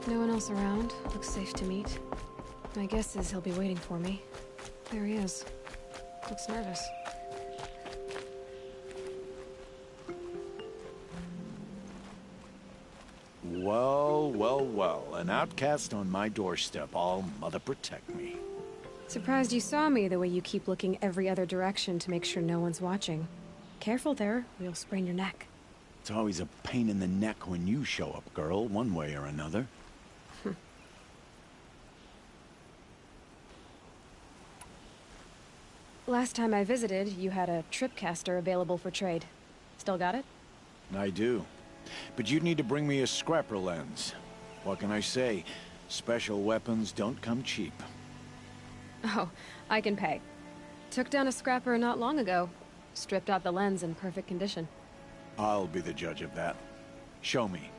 No one else around. Looks safe to meet. My guess is he'll be waiting for me. There he is. Looks nervous. Well, well, well. An outcast on my doorstep. All mother protect me. Surprised you saw me the way you keep looking every other direction to make sure no one's watching. Careful there, or you'll sprain your neck. It's always a pain in the neck when you show up, girl, one way or another. Last time I visited, you had a tripcaster available for trade. Still got it? I do. But you'd need to bring me a scrapper lens. What can I say? Special weapons don't come cheap. Oh, I can pay. Took down a scrapper not long ago. Stripped out the lens in perfect condition. I'll be the judge of that. Show me.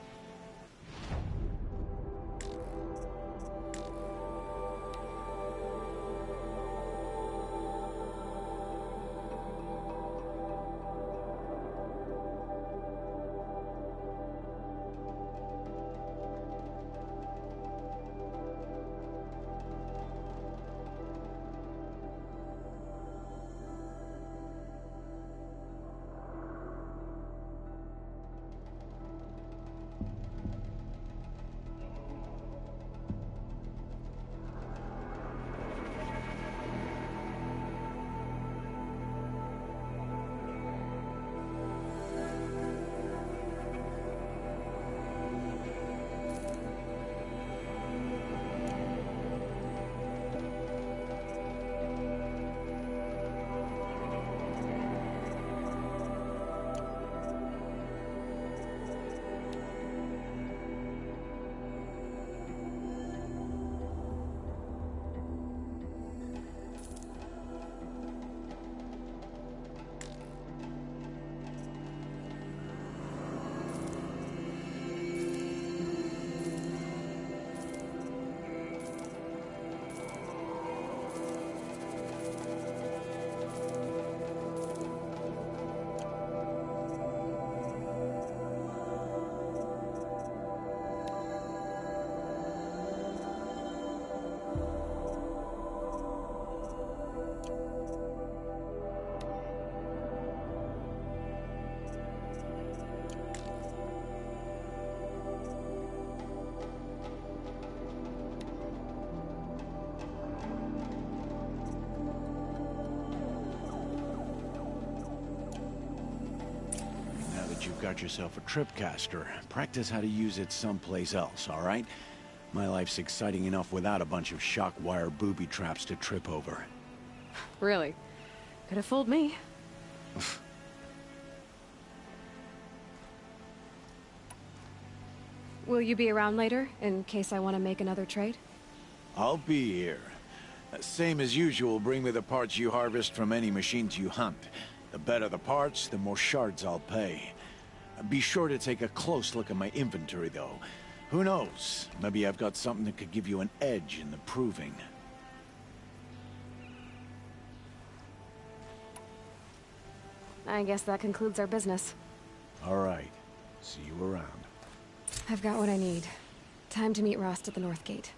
You've got yourself a tripcaster. Practice how to use it someplace else, all right? My life's exciting enough without a bunch of shock wire booby traps to trip over. Really? Could have fooled me. Will you be around later, in case I want to make another trade? I'll be here. Same as usual, bring me the parts you harvest from any machines you hunt. The better the parts, the more shards I'll pay. Be sure to take a close look at my inventory, though. Who knows? Maybe I've got something that could give you an edge in the proving. I guess that concludes our business. All right. See you around. I've got what I need. Time to meet Rost at the North Gate.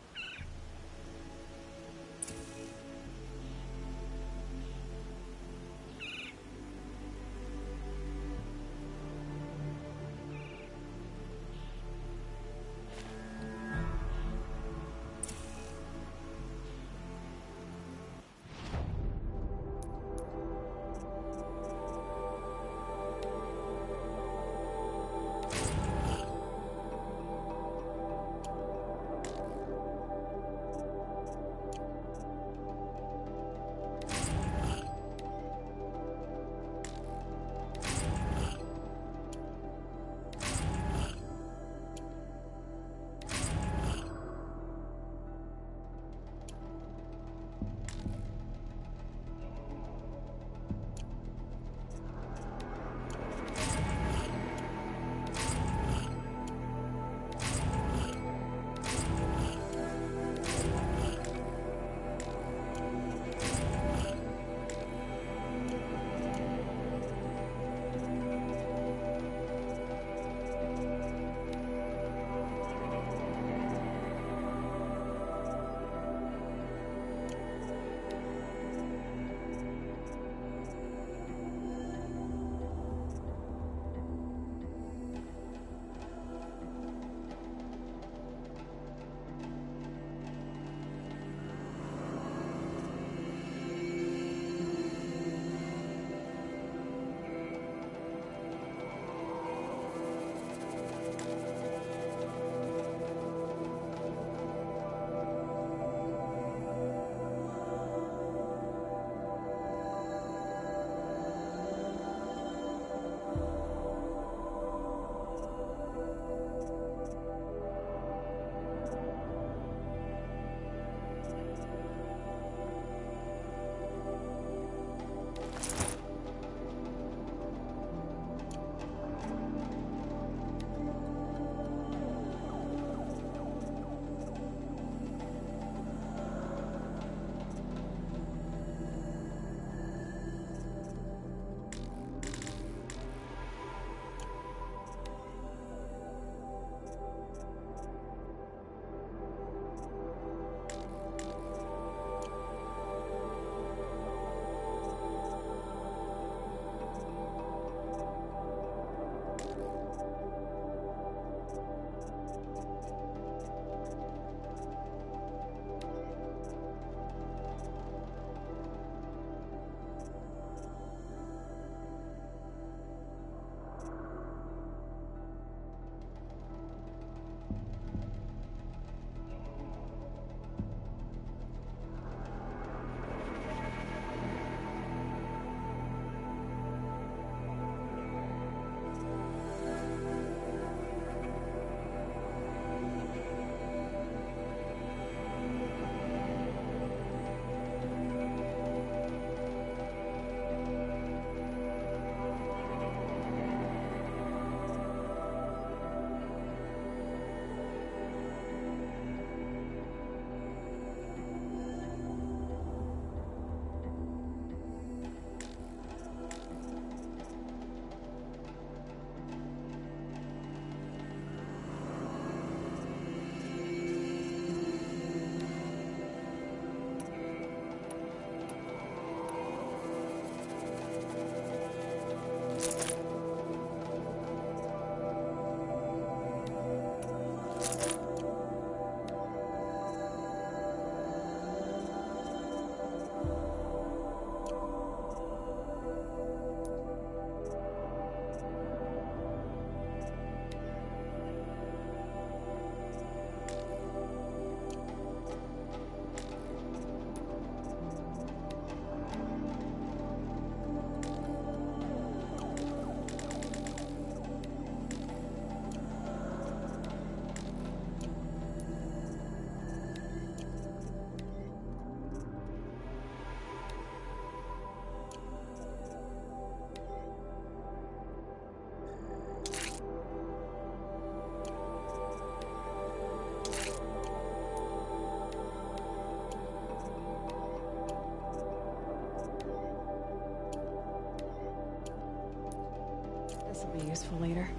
This'll be useful later.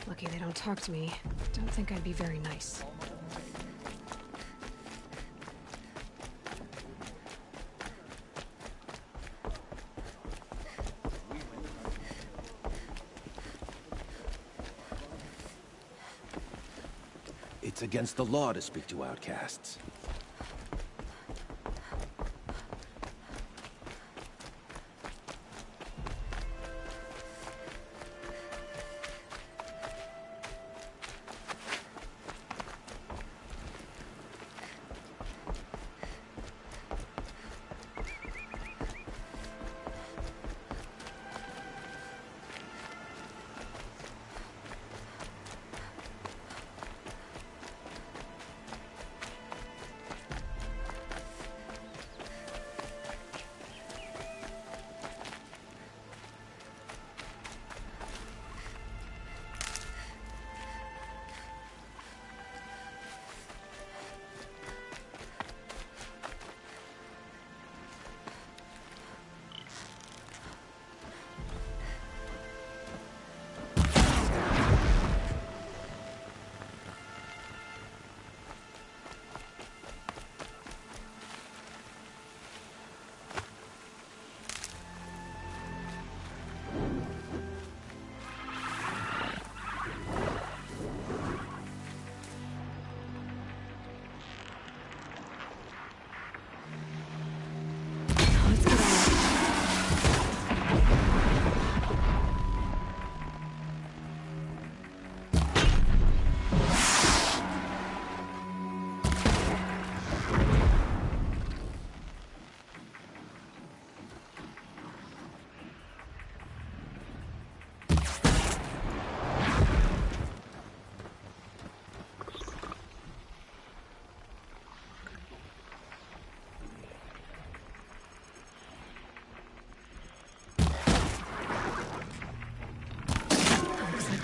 Lucky they don't talk to me. Don't think I'd be very nice. It's against the law to speak to outcasts.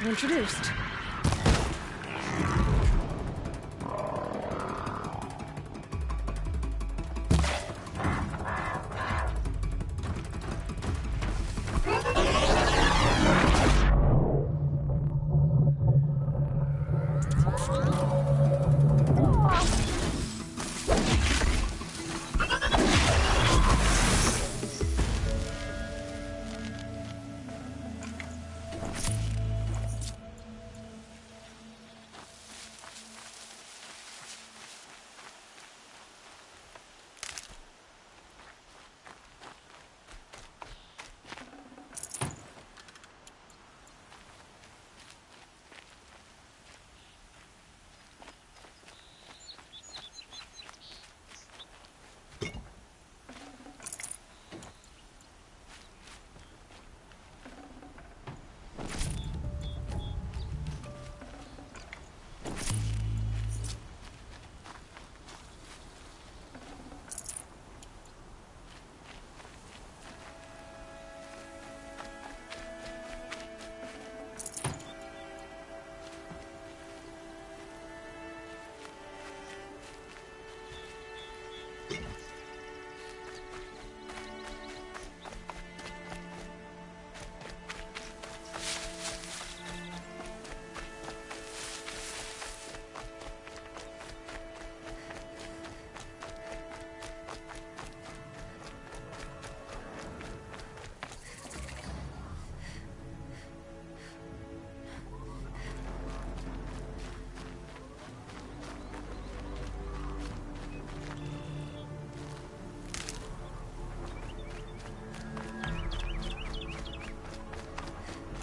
We're introduced.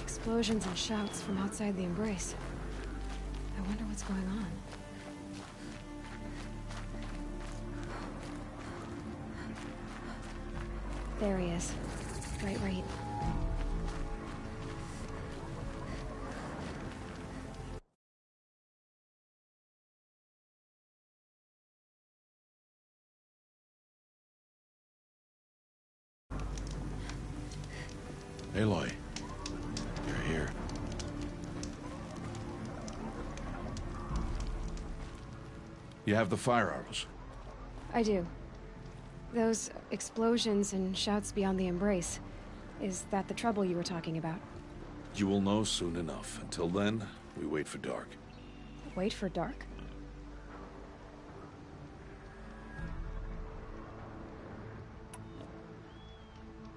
Explosions and shouts from outside the embrace. I wonder what's going on. There he is. Right. Aloy, you're here. You have the fire arrows. I do. Those explosions and shouts beyond the embrace. Is that the trouble you were talking about? You will know soon enough. Until then, We wait for dark. Wait for dark?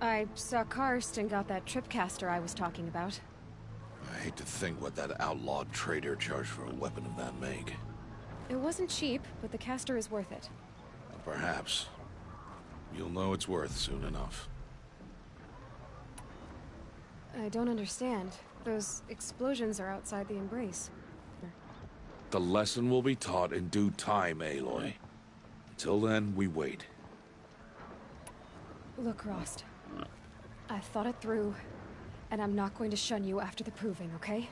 I saw Karst and got that tripcaster I was talking about. I hate to think what that outlawed trader charged for a weapon of that make. It wasn't cheap, but the caster is worth it. Perhaps. You'll know it's worth soon enough. I don't understand. Those explosions are outside the embrace. The lesson will be taught in due time, Aloy. Until then, we wait. Look, Rost. I've thought it through, and I'm not going to shun you after the proving, okay?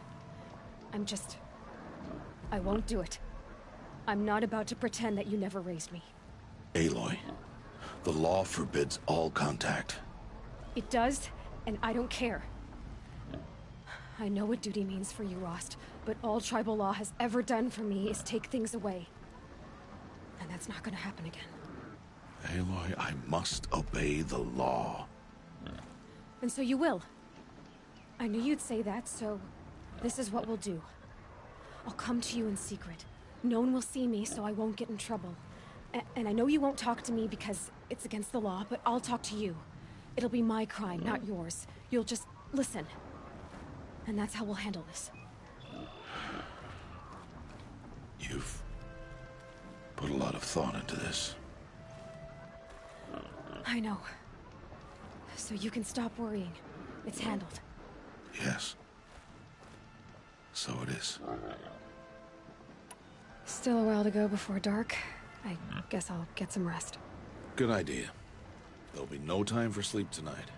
I won't do it. I'm not about to pretend that you never raised me. Aloy, the law forbids all contact. It does, and I don't care. I know what duty means for you, Rost, but all tribal law has ever done for me is take things away. And that's not gonna happen again. Aloy, I must obey the law. And so you will. I knew you'd say that, so this is what we'll do. I'll come to you in secret. No one will see me, so I won't get in trouble. And I know you won't talk to me because it's against the law, but I'll talk to you. It'll be my crime, not yours. You'll just listen. And that's how we'll handle this. You've put a lot of thought into this. I know. So you can stop worrying. It's handled. Yes. So it is. Still a while to go before dark. I guess I'll get some rest. Good idea. There'll be no time for sleep tonight.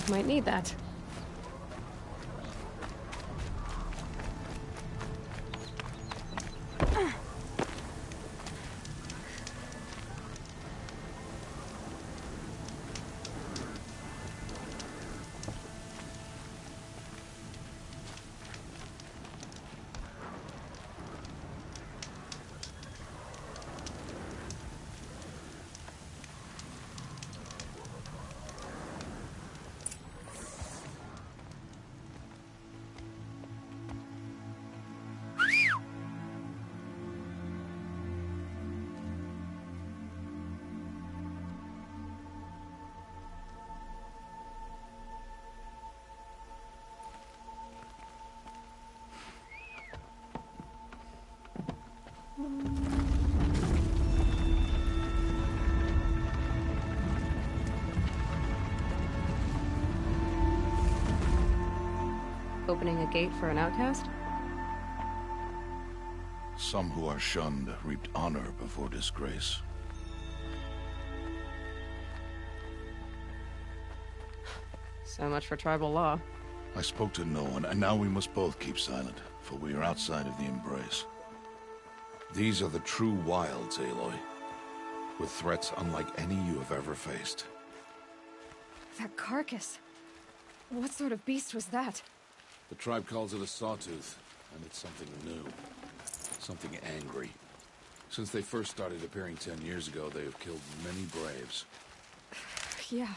Might need that. Opening a gate for an outcast? Some who are shunned reaped honor before disgrace. So much for tribal law. I spoke to no one, and now we must both keep silent, for we are outside of the embrace. These are the true wilds, Aloy, with threats unlike any you have ever faced. That carcass. What sort of beast was that? The tribe calls it a sawtooth, and it's something new. Something angry. Since they first started appearing 10 years ago, they have killed many braves. Yeah.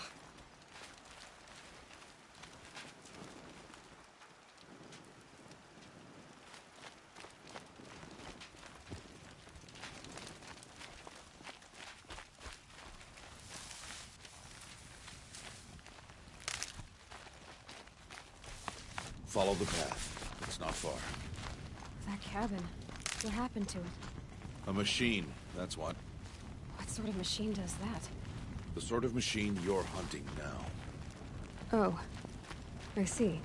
Follow the path. It's not far. That cabin. What happened to it? A machine, that's what. What sort of machine does that? The sort of machine you're hunting now. Oh. I see.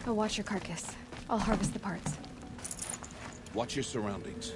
I'll watch your carcass. I'll harvest the parts. Watch your surroundings.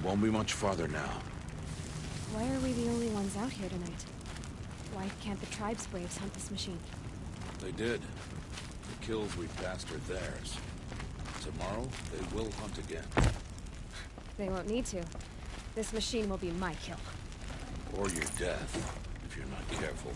Won't be much farther now. Why are we the only ones out here tonight? Why can't the tribe's braves hunt this machine? They did. The kills we passed are theirs. Tomorrow, they will hunt again. They won't need to. This machine will be my kill. Or your death, if you're not careful.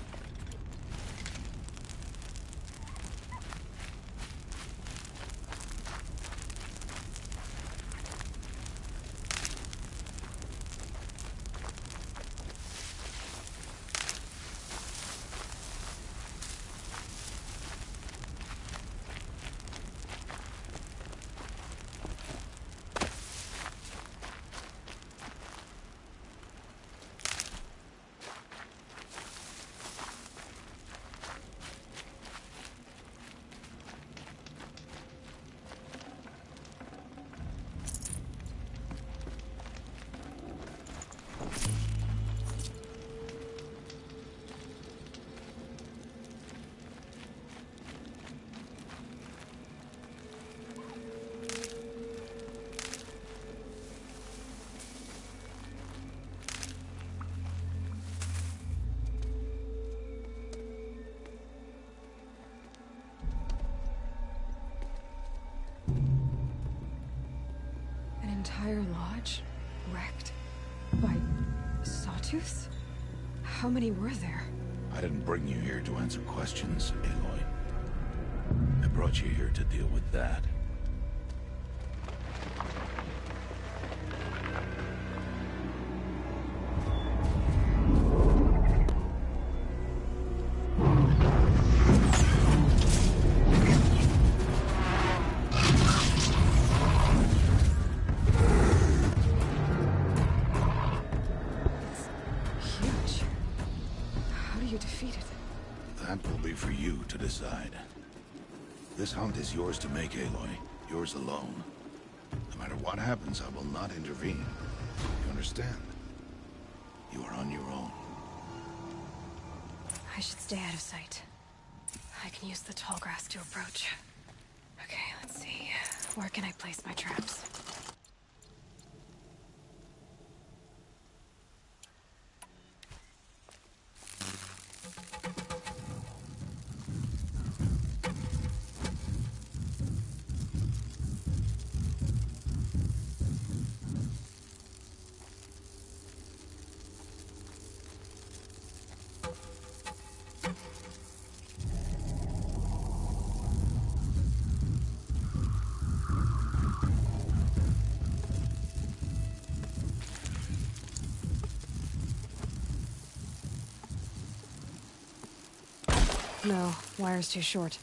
Entire lodge wrecked by sawtooths? How many were there? I didn't bring you here to answer questions, Aloy. I brought you here to deal with that. This hunt is yours to make, Aloy. Yours alone. No matter what happens, I will not intervene. You understand? You are on your own. I should stay out of sight. I can use the tall grass to approach. Okay, let's see. Where can I place my traps? No, wire's too short.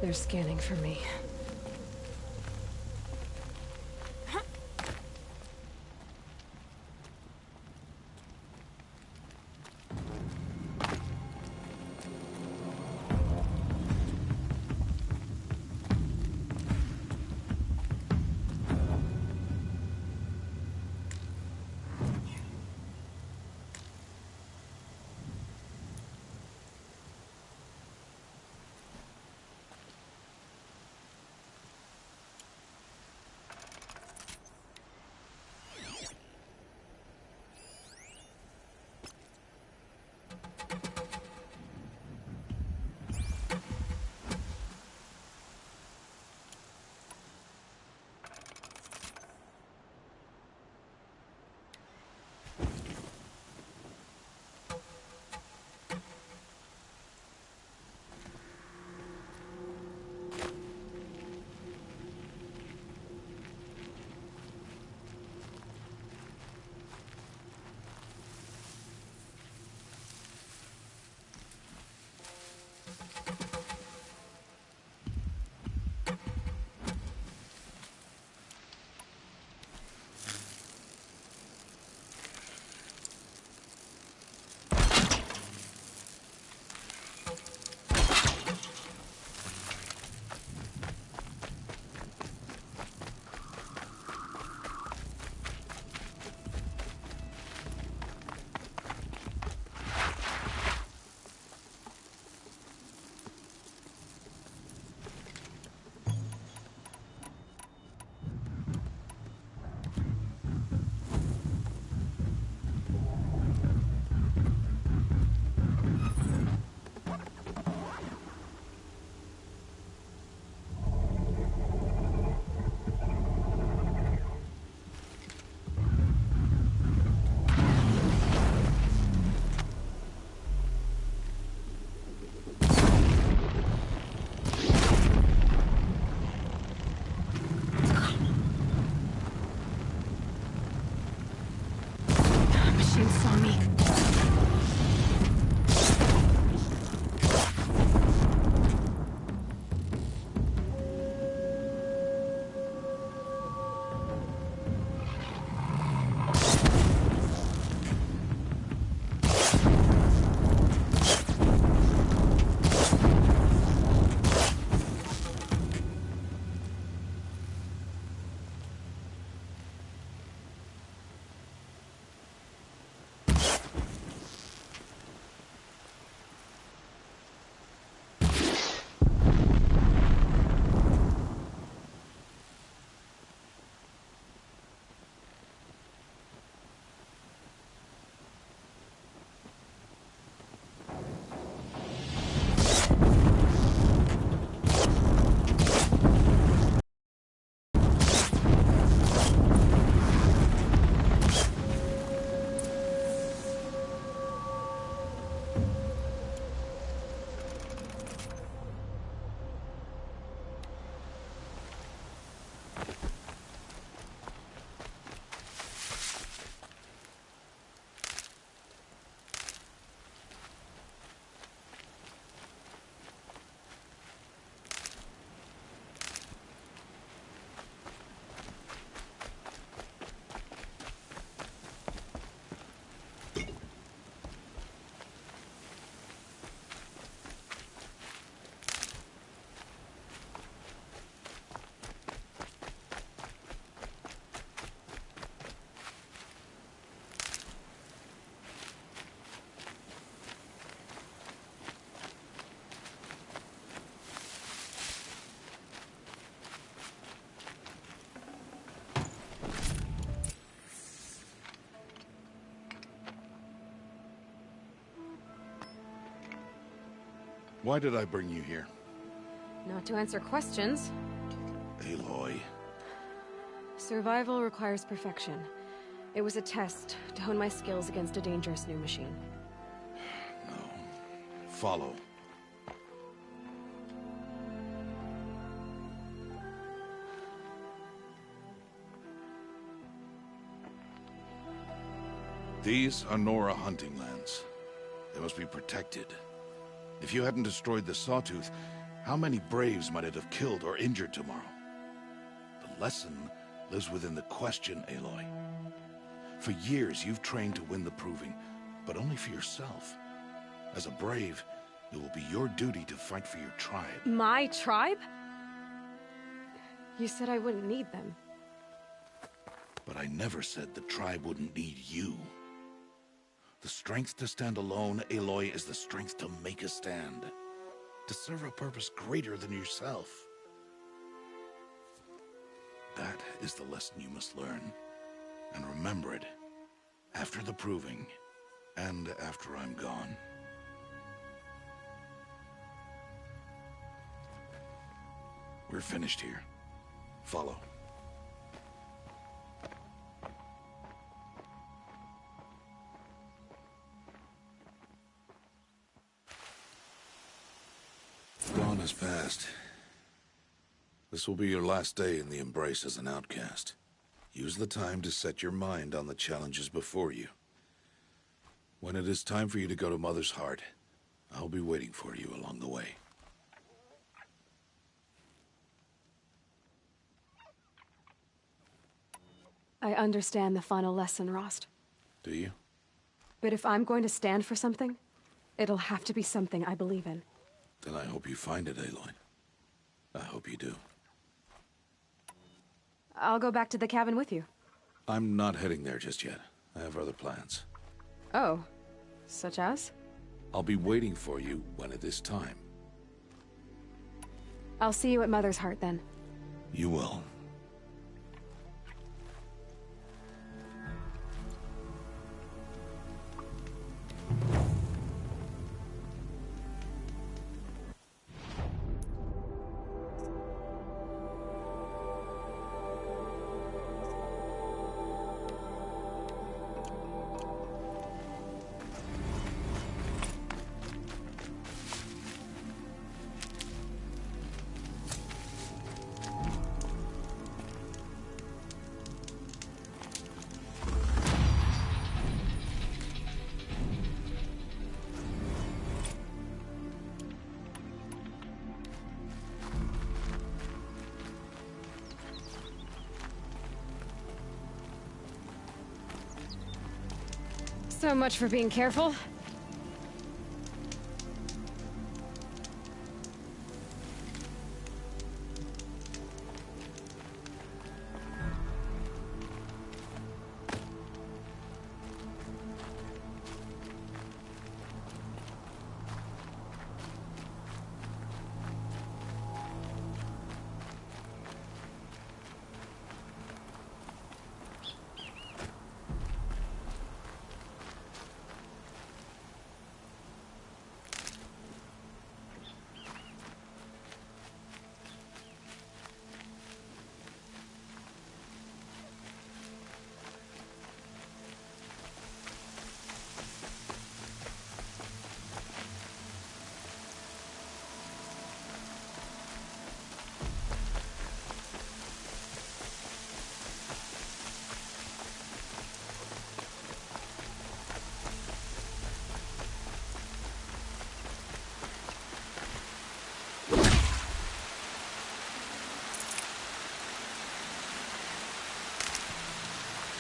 They're scanning for me. Machine saw me. Why did I bring you here? Not to answer questions. Aloy. Survival requires perfection. It was a test to hone my skills against a dangerous new machine. No. Follow. These are Nora hunting lands. They must be protected. If you hadn't destroyed the Sawtooth, How many braves might it have killed or injured tomorrow? The lesson lives within the question, Aloy. For years, you've trained to win the proving, but only for yourself. As a brave, it will be your duty to fight for your tribe. My tribe? You said I wouldn't need them. But I never said the tribe wouldn't need you. The strength to stand alone, Aloy, is the strength to make a stand. To serve a purpose greater than yourself. That is the lesson you must learn. And remember it, after the proving, and after I'm gone. We're finished here. Follow. Dawn has passed. This will be your last day in the Embrace as an outcast. Use the time to set your mind on the challenges before you. When it is time for you to go to Mother's Heart, I'll be waiting for you along the way. I understand the final lesson, Rost. Do you? But if I'm going to stand for something, it'll have to be something I believe in. Then I hope you find it, Aloy. I hope you do. I'll go back to the cabin with you. I'm not heading there just yet. I have other plans. Oh, such as? I'll be waiting for you when it is time. I'll see you at Mother's Heart then. You will. So much for being careful.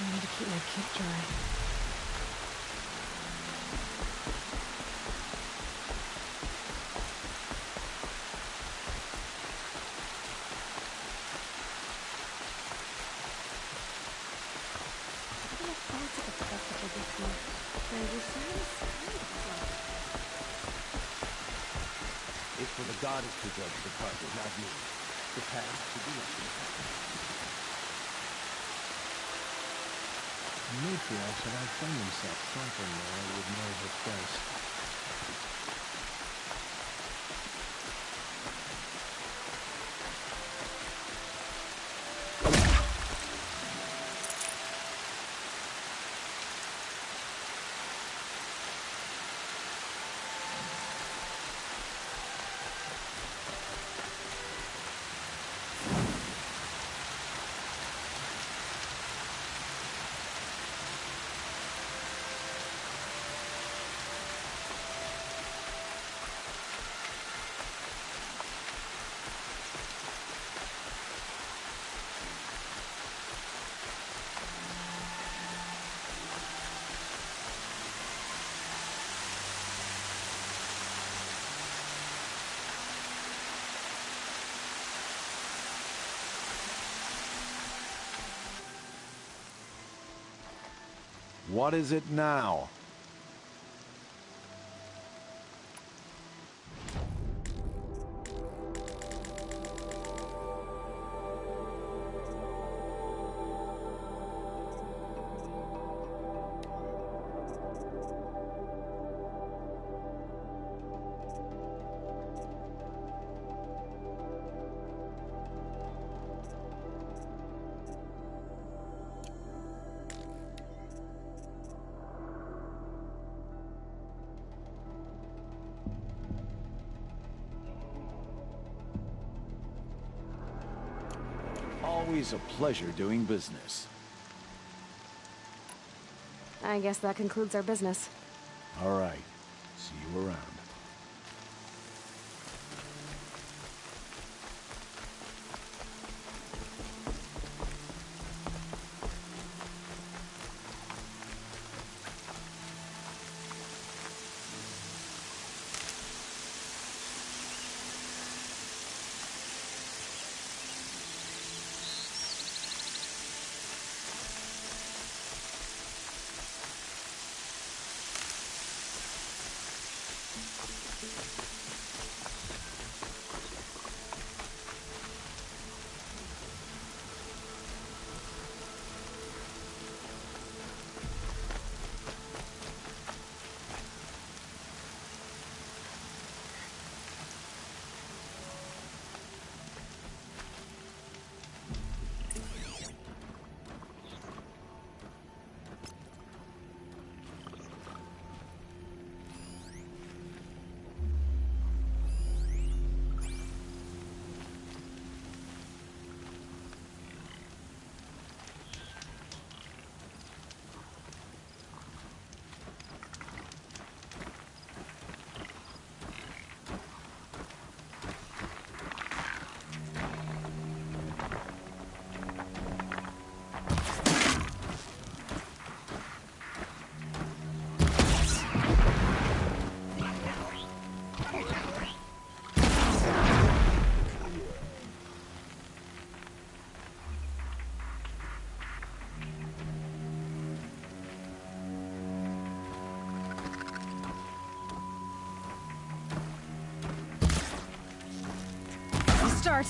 I need to keep my kit dry. It's for the goddess to judge the present, not me. The past to be a The matriarchs had outdone themselves something there would know her place. What is it now? Always a pleasure doing business. I guess that concludes our business. All right. See you around. Start.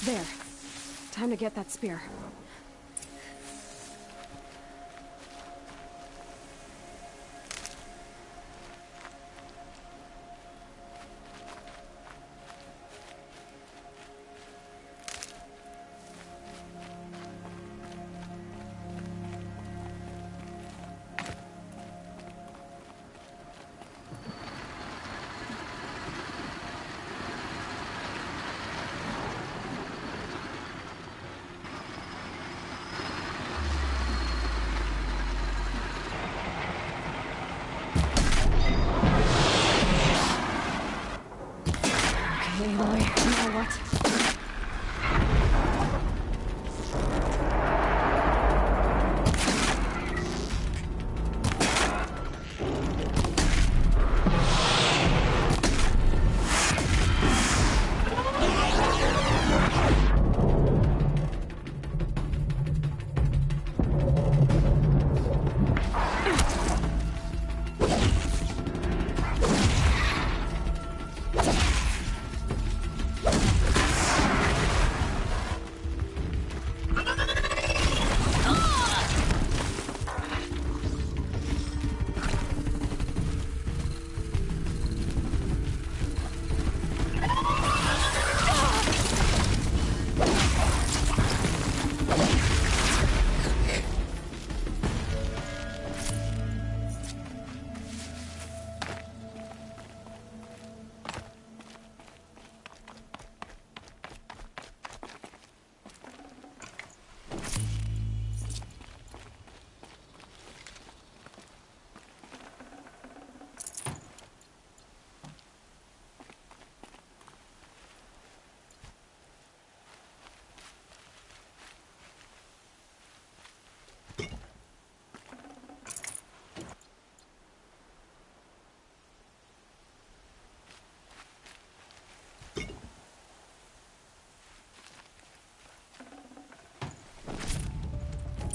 There. Time to get that spear.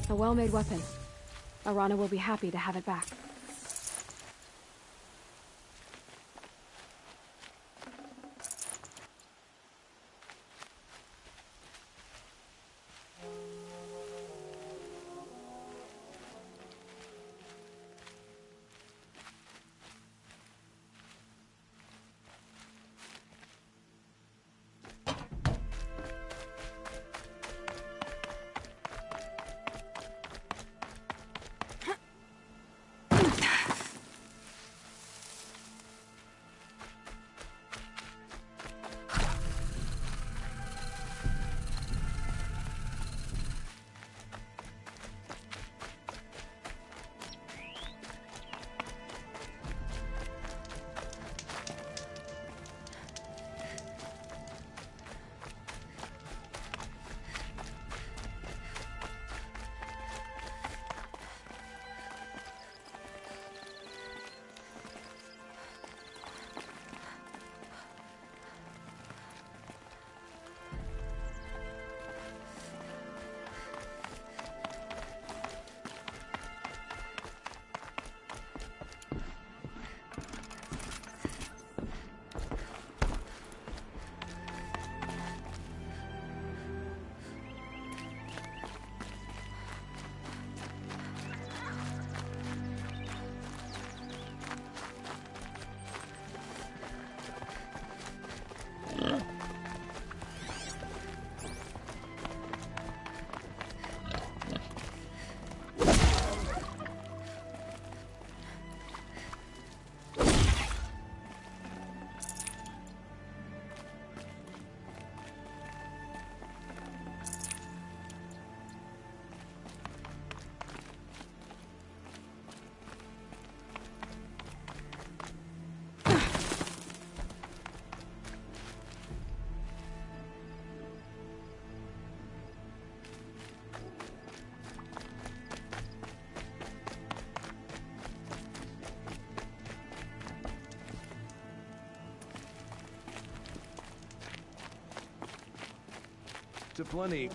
A well-made weapon. Arana will be happy to have it back. To plenty,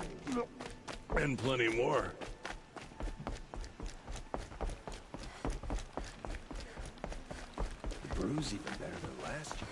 and plenty more. The brew's even better than last year.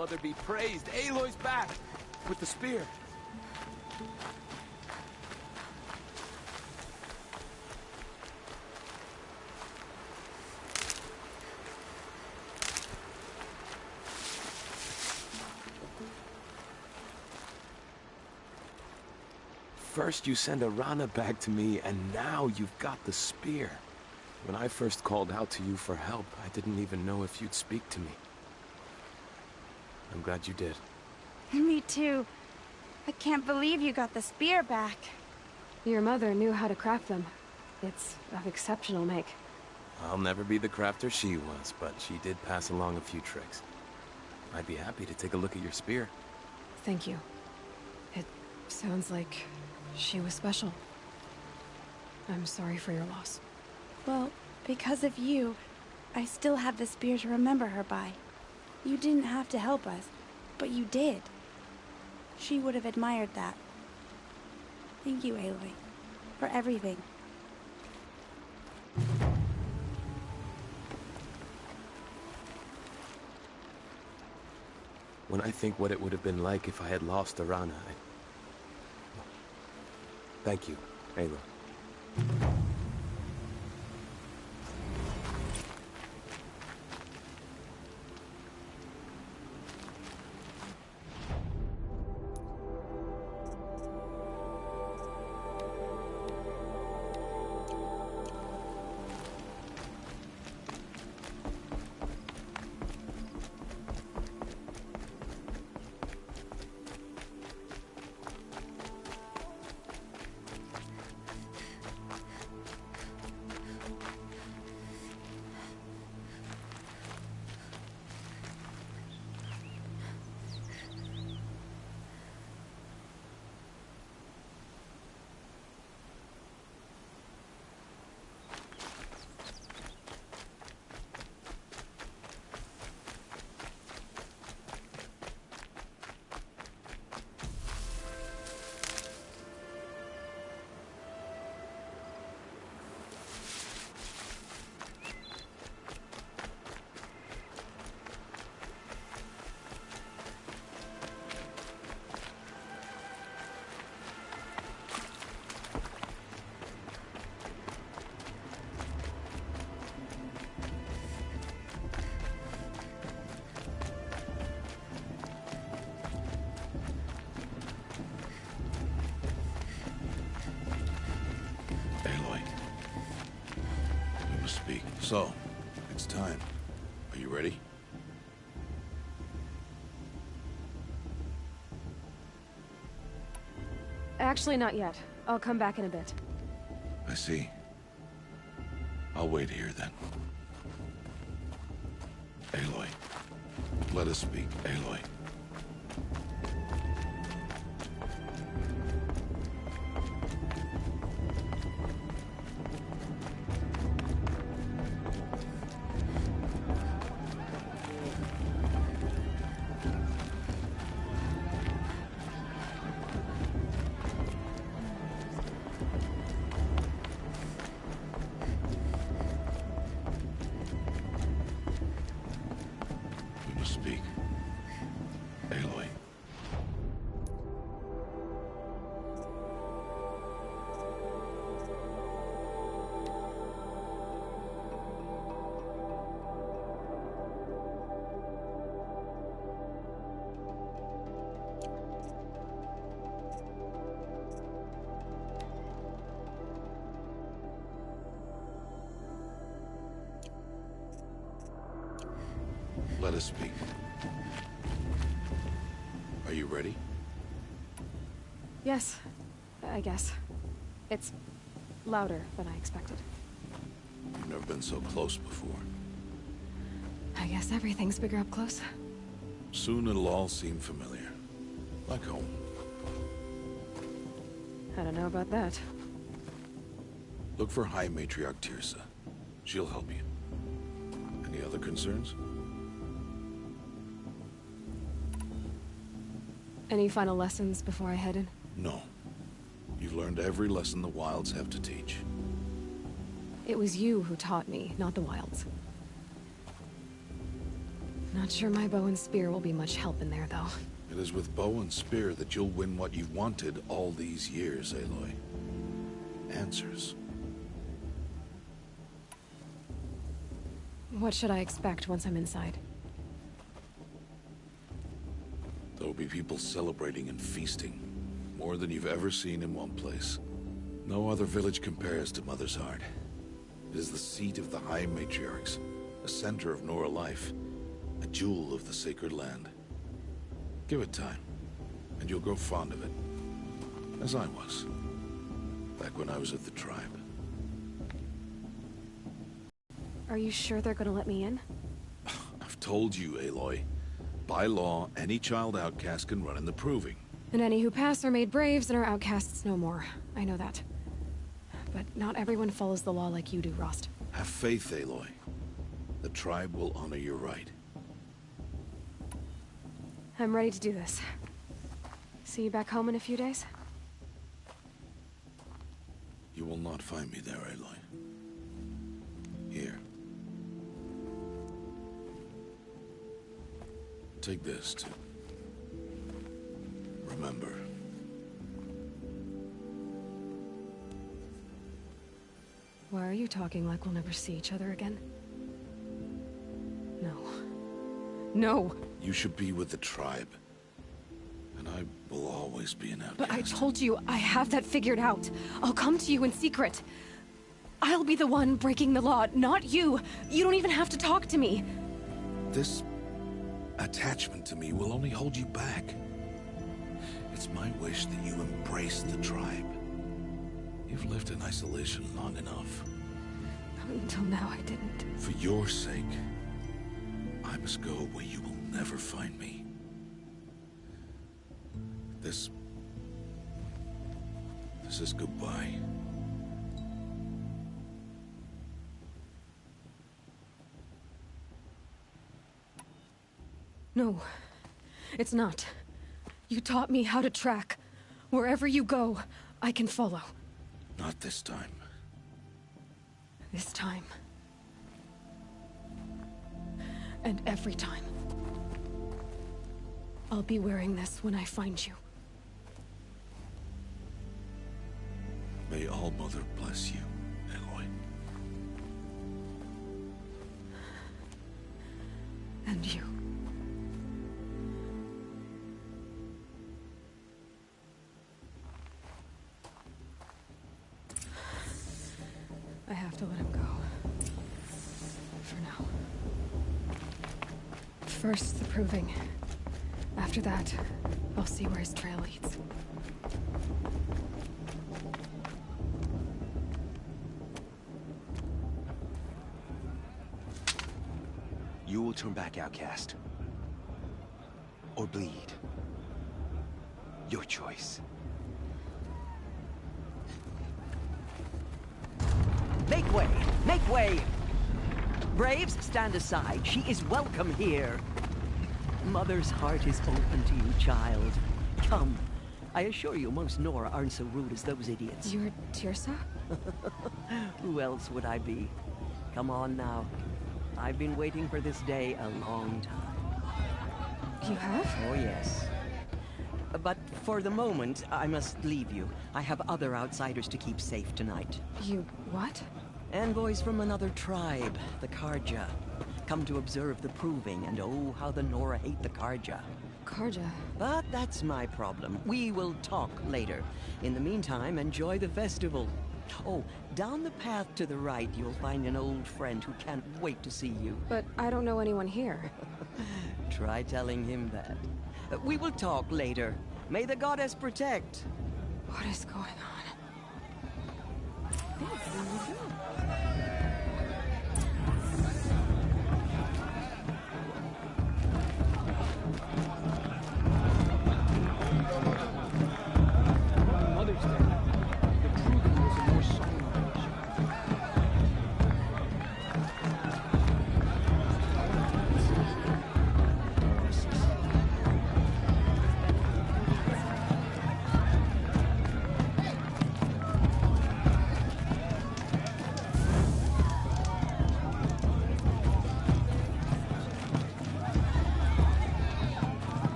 Mother be praised. Aloy's back! With the spear. First you send Arana back to me, and now you've got the spear. When I first called out to you for help, I didn't even know if you'd speak to me. I'm glad you did. Me too. I can't believe you got the spear back. Your mother knew how to craft them. It's of exceptional make. I'll never be the crafter she was, but she did pass along a few tricks. I'd be happy to take a look at your spear. Thank you. It sounds like she was special. I'm sorry for your loss. Well, because of you, I still have the spear to remember her by. You didn't have to help us, but you did. She would have admired that. Thank you, Aloy, for everything. When I think what it would have been like if I had lost Arana, Thank you, Aloy. So, it's time. Are you ready? Actually, not yet. I'll come back in a bit. I see. I'll wait here then. Aloy. Let us speak, Aloy. Speak. Aloy. Let us speak. Are you ready? Yes, I guess. It's louder than I expected. You've never been so close before. I guess everything's bigger up close. Soon it'll all seem familiar. Like home. I don't know about that. Look for High Matriarch Tirsa. She'll help you. Any other concerns? Any final lessons before I head in? No. You've learned every lesson the Wilds have to teach. It was you who taught me, not the Wilds. Not sure my bow and spear will be much help in there, though. It is with bow and spear that you'll win what you've wanted all these years, Aloy. Answers. What should I expect once I'm inside? There'll be people celebrating and feasting. More than you've ever seen in one place. No other village compares to Mother's Heart. It is the seat of the High Matriarchs, a center of Nora life, a jewel of the sacred land. Give it time, and you'll grow fond of it. As I was, back when I was at the tribe. Are you sure they're gonna let me in? I've told you, Aloy. By law, any child outcast can run in the proving. And any who pass are made braves and are outcasts no more. I know that. But not everyone follows the law like you do, Rost. Have faith, Aloy. The tribe will honor your right. I'm ready to do this. See you back home in a few days? You will not find me there, Aloy. Here. Take this, too. Remember. Why are you talking like we'll never see each other again? No. No! You should be with the tribe. And I will always be an outcast. But I told you, I have that figured out. I'll come to you in secret. I'll be the one breaking the law, not you. You don't even have to talk to me. This attachment to me will only hold you back. It's my wish that you embrace the tribe. You've lived in isolation long enough. Until now, I didn't. For your sake, I must go where you will never find me. This is goodbye. No, it's not. You taught me how to track. Wherever you go, I can follow. Not this time. This time. And every time. I'll be wearing this when I find you. May All Mother bless you, Aloy. And you. I have to let him go. For now. First, the proving. After that, I'll see where his trail leads. You will turn back, outcast. Or bleed. Your choice. Make way! Make way! Braves, stand aside. She is welcome here. Mother's heart is open to you, child. Come. I assure you, most Nora aren't so rude as those idiots. You're Tirsa? Who else would I be? Come on now. I've been waiting for this day a long time. You have? Oh, yes. But for the moment, I must leave you. I have other outsiders to keep safe tonight. You what? Envoys from another tribe, the Karja. Come to observe the proving, and oh, how the Nora hate the Karja. Karja? But that's my problem. We will talk later. In the meantime, enjoy the festival. Oh, down the path to the right, you'll find an old friend who can't wait to see you. But I don't know anyone here. Try telling him that. We will talk later. May the goddess protect. What is going on? Mother's Day, the proving was a more solemn occasion.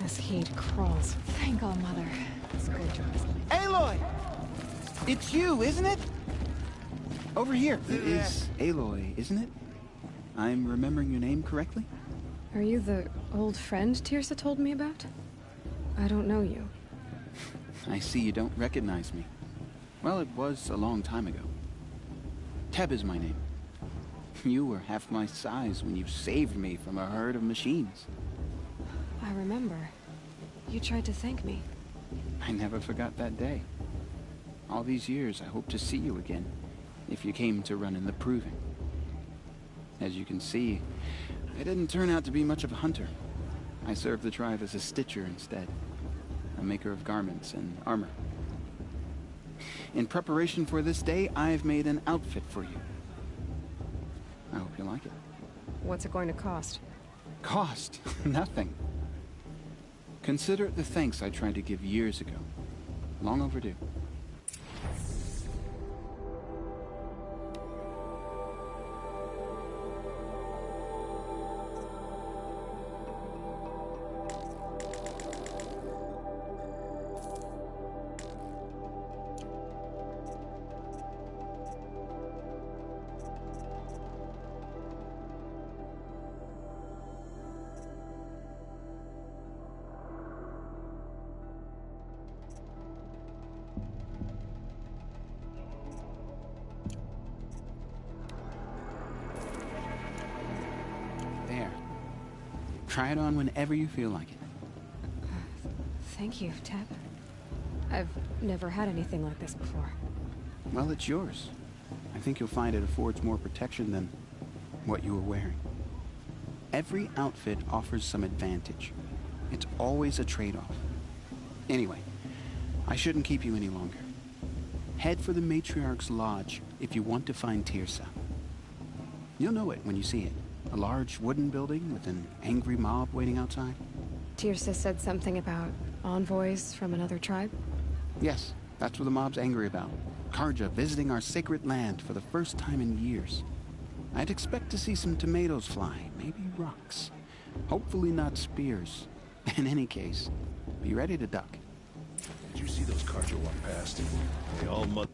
This heat crawls. Thank All Mother. It's good to us. Aloy! It's you, isn't it? Over here. It is Aloy, isn't it? I'm remembering your name correctly? Are you the old friend Tirsa told me about? I don't know you. I see you don't recognize me. Well, it was a long time ago. Teb is my name. You were half my size when you saved me from a herd of machines. I remember. You tried to thank me. I never forgot that day. All these years, I hope to see you again, if you came to run in the Proving. As you can see, I didn't turn out to be much of a hunter. I served the tribe as a stitcher instead, a maker of garments and armor. In preparation for this day, I've made an outfit for you. I hope you like it. What's it going to cost? Cost? Nothing. Consider it the thanks I tried to give years ago. Long overdue. There. Try it on whenever you feel like it. Thank you, Teb. I've never had anything like this before. Well, it's yours. I think you'll find it affords more protection than what you were wearing. Every outfit offers some advantage. It's always a trade-off. Anyway, I shouldn't keep you any longer. Head for the Matriarch's Lodge if you want to find Tirsa. You'll know it when you see it. A large wooden building with an angry mob waiting outside. Tirsa said something about envoys from another tribe? Yes, that's what the mob's angry about. Karja visiting our sacred land for the first time in years. I'd expect to see some tomatoes fly, maybe rocks. Hopefully not spears. In any case, be ready to duck. Did you see those Karja walk past? They all mud.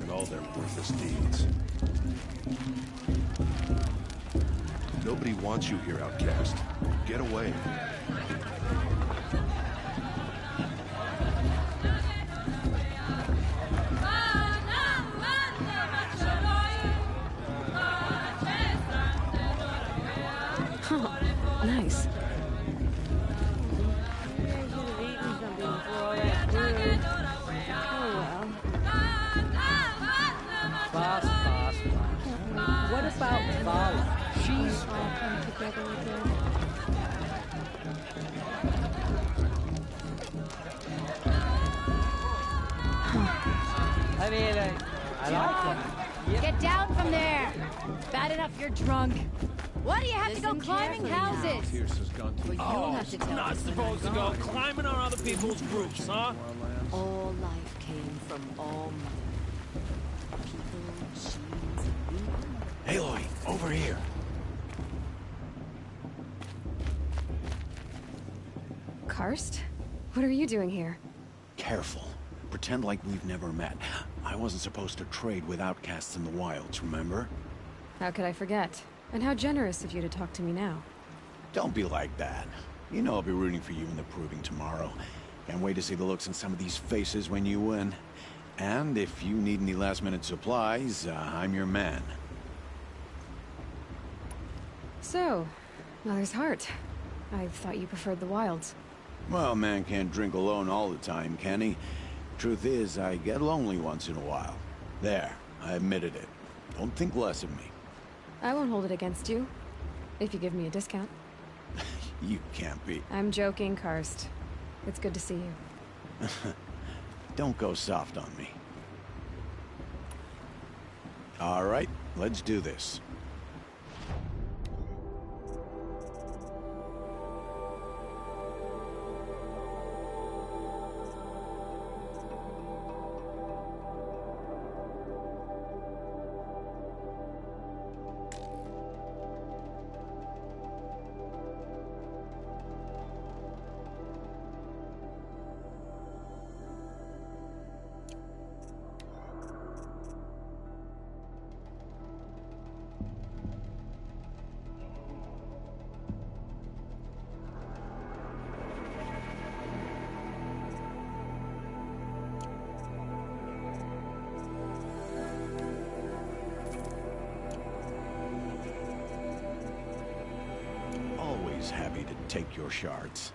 And all their worthless deeds. Nobody wants you here, outcast. Get away. Oh, nice. Boss. What about Vala? cheese? All come together again. I mean, I like it. Get down from there! Bad enough you're drunk. Why do you have to go Listen climbing carefully houses? Pierce has gone too Well, you'll have to tell Not us when supposed to I'm go gone. climbing on other people's roofs, huh? All life came from all mother. People, machines, and we. Aloy, over here. Karst? What are you doing here? Careful. Pretend like we've never met. I wasn't supposed to trade with outcasts in the wilds, remember? How could I forget? And how generous of you to talk to me now. Don't be like that. You know I'll be rooting for you in the proving tomorrow. Can't wait to see the looks on some of these faces when you win. And if you need any last-minute supplies, I'm your man. So, Mother's Heart. I thought you preferred the wilds. Well, man can't drink alone all the time, can he? Truth is, I get lonely once in a while. There, I admitted it. Don't think less of me. I won't hold it against you. If you give me a discount. You can't be. I'm joking, Karst. It's good to see you. Don't go soft on me. All right, let's do this. Always happy to take your shards.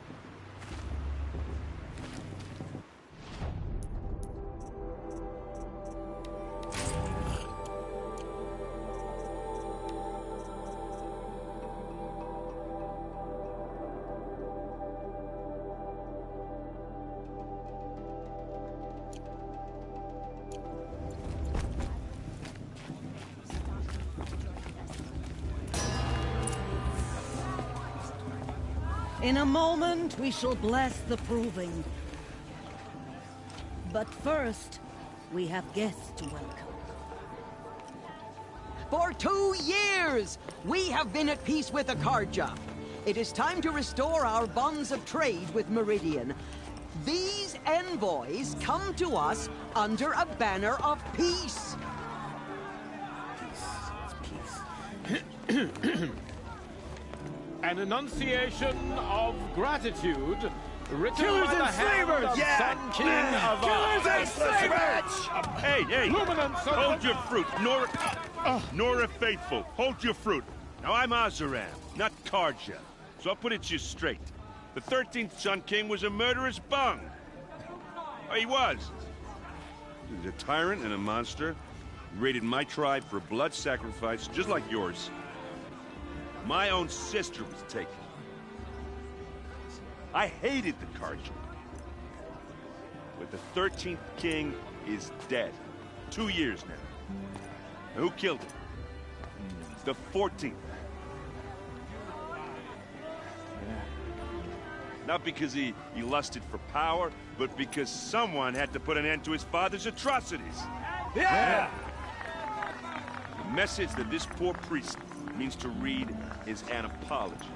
In a moment, we shall bless the proving. But first, we have guests to welcome. For 2 years, we have been at peace with Akarja. It is time to restore our bonds of trade with Meridian. These envoys come to us under a banner of peace. An enunciation of gratitude written Killers by the and hand slavers! of Sun King of Killers and slavers! Hey, hey! Luminance Hold your fruit, Nora Faithful. Hold your fruit. Now I'm Azaram, not Karja. So I'll put it to you straight. The 13th Sun King was a murderous bung. Oh, he was. He was a tyrant and a monster. He raided my tribe for blood sacrifice, just like yours. My own sister was taken. I hated the Karja. But the 13th king is dead. 2 years now. Now who killed him? The 14th. Not because he lusted for power, but because someone had to put an end to his father's atrocities. Yeah! The message that this poor priest means to read is an apology.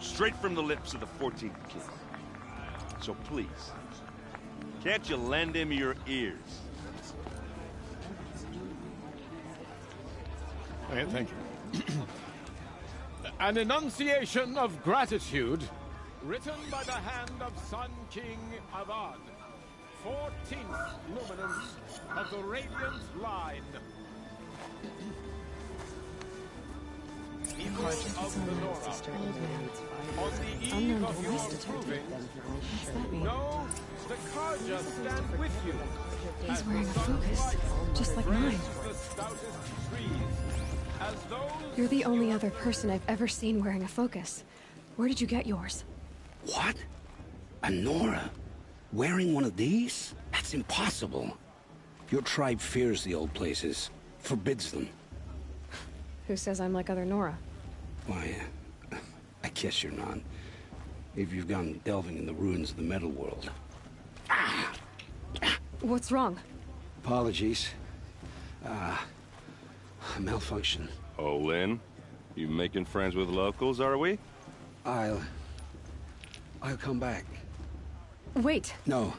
Straight from the lips of the 14th king. So please, can't you lend him your ears? Okay, thank you. An enunciation of gratitude written by the hand of Sun King Avad, 14th luminance of the Radiant Line. People of the Nora, on the eve of your proving, know the Karja stand with you. He's wearing a focus, just like mine. The stoutest trees, as as those... You're the only other person I've ever seen wearing a focus. Where did you get yours? What? A Nora? Wearing one of these? That's impossible. Your tribe fears the old places. Forbids them. Who says I'm like other Nora? Why, I guess you're not. If you've gone delving in the ruins of the metal world. What's wrong? Apologies. Malfunction. Oh, Lynn? You making friends with locals, are we? I'll come back. Wait. No.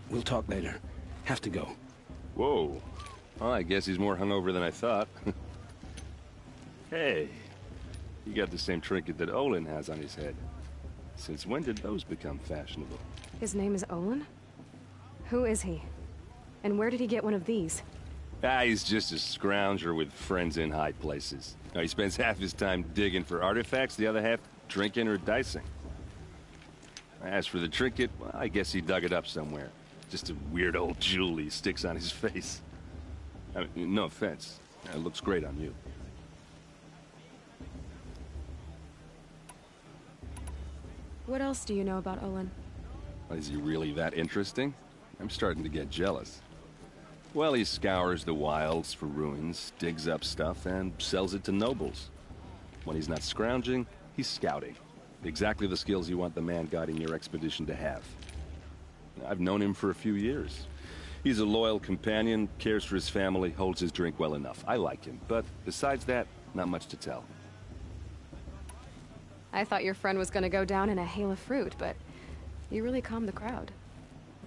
We'll talk later. Have to go. Whoa. Well, I guess he's more hungover than I thought. Hey. You got the same trinket that Olin has on his head. Since when did those become fashionable? His name is Olin? Who is he? And where did he get one of these? He's just a scrounger with friends in high places. Now, he spends half his time digging for artifacts, the other half drinking or dicing. As for the trinket, well, I guess he dug it up somewhere. Just a weird old jewel he sticks on his face. I mean, no offense. It looks great on you. What else do you know about Olin? Is he really that interesting? I'm starting to get jealous. Well, he scours the wilds for ruins, digs up stuff, and sells it to nobles. When he's not scrounging, he's scouting. Exactly the skills you want the man guiding your expedition to have. I've known him for a few years. He's a loyal companion, cares for his family, holds his drink well enough. I like him, but besides that, not much to tell. I thought your friend was gonna go down in a hail of fruit, but you really calmed the crowd.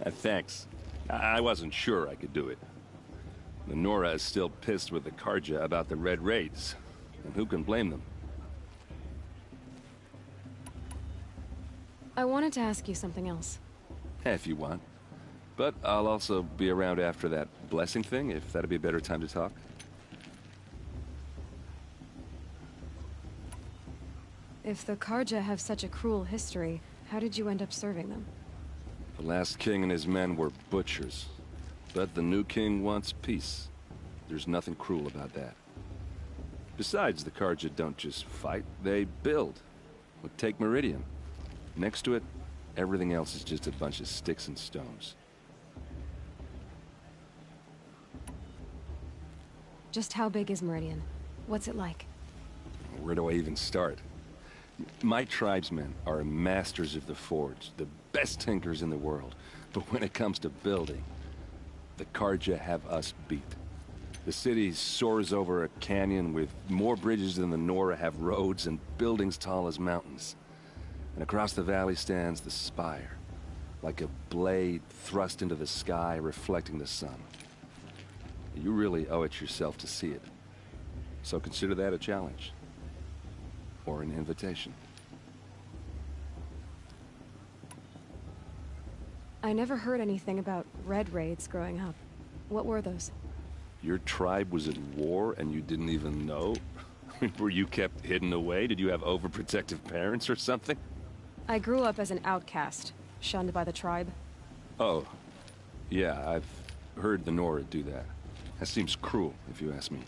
Thanks. I wasn't sure I could do it. The Nora is still pissed with the Karja about the Red Raids, and who can blame them? I wanted to ask you something else. If you want. But I'll also be around after that blessing thing, if that'd be a better time to talk. If the Karja have such a cruel history, how did you end up serving them? The last king and his men were butchers. But the new king wants peace. There's nothing cruel about that. Besides, the Karja don't just fight, they build. Look, take Meridian. Next to it, everything else is just a bunch of sticks and stones. Just how big is Meridian? What's it like? Where do I even start? My tribesmen are masters of the forge, the best tinkers in the world. But when it comes to building, the Karja have us beat. The city soars over a canyon with more bridges than the Nora have roads and buildings tall as mountains. And across the valley stands the spire, like a blade thrust into the sky reflecting the sun. You really owe it yourself to see it. So consider that a challenge. Or an invitation. I never heard anything about Red Raids growing up. What were those? Your tribe was at war and you didn't even know? Were you kept hidden away? Did you have overprotective parents or something? I grew up as an outcast, shunned by the tribe. Oh, yeah, I've heard the Nora do that. That seems cruel, if you ask me.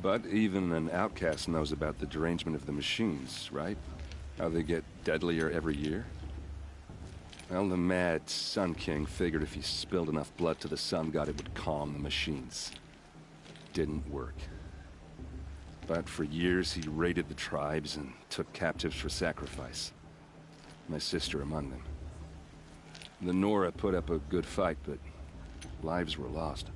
But even an outcast knows about the derangement of the machines, right? How they get deadlier every year? Well, the mad Sun King figured if he spilled enough blood to the Sun God, it would calm the machines. Didn't work. But for years, he raided the tribes and took captives for sacrifice. My sister among them. The Nora put up a good fight, but lives were lost.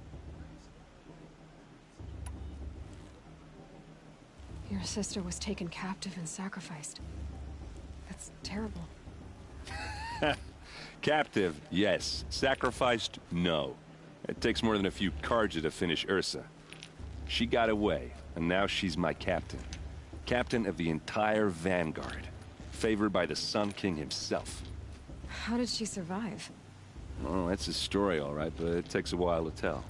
Your sister was taken captive and sacrificed. That's terrible. Captive, yes. Sacrificed, no. It takes more than a few Karja to finish Ursa. She got away, and now she's my captain. Captain of the entire Vanguard. Favored by the Sun King himself. How did she survive? Oh, that's a story, all right, but it takes a while to tell.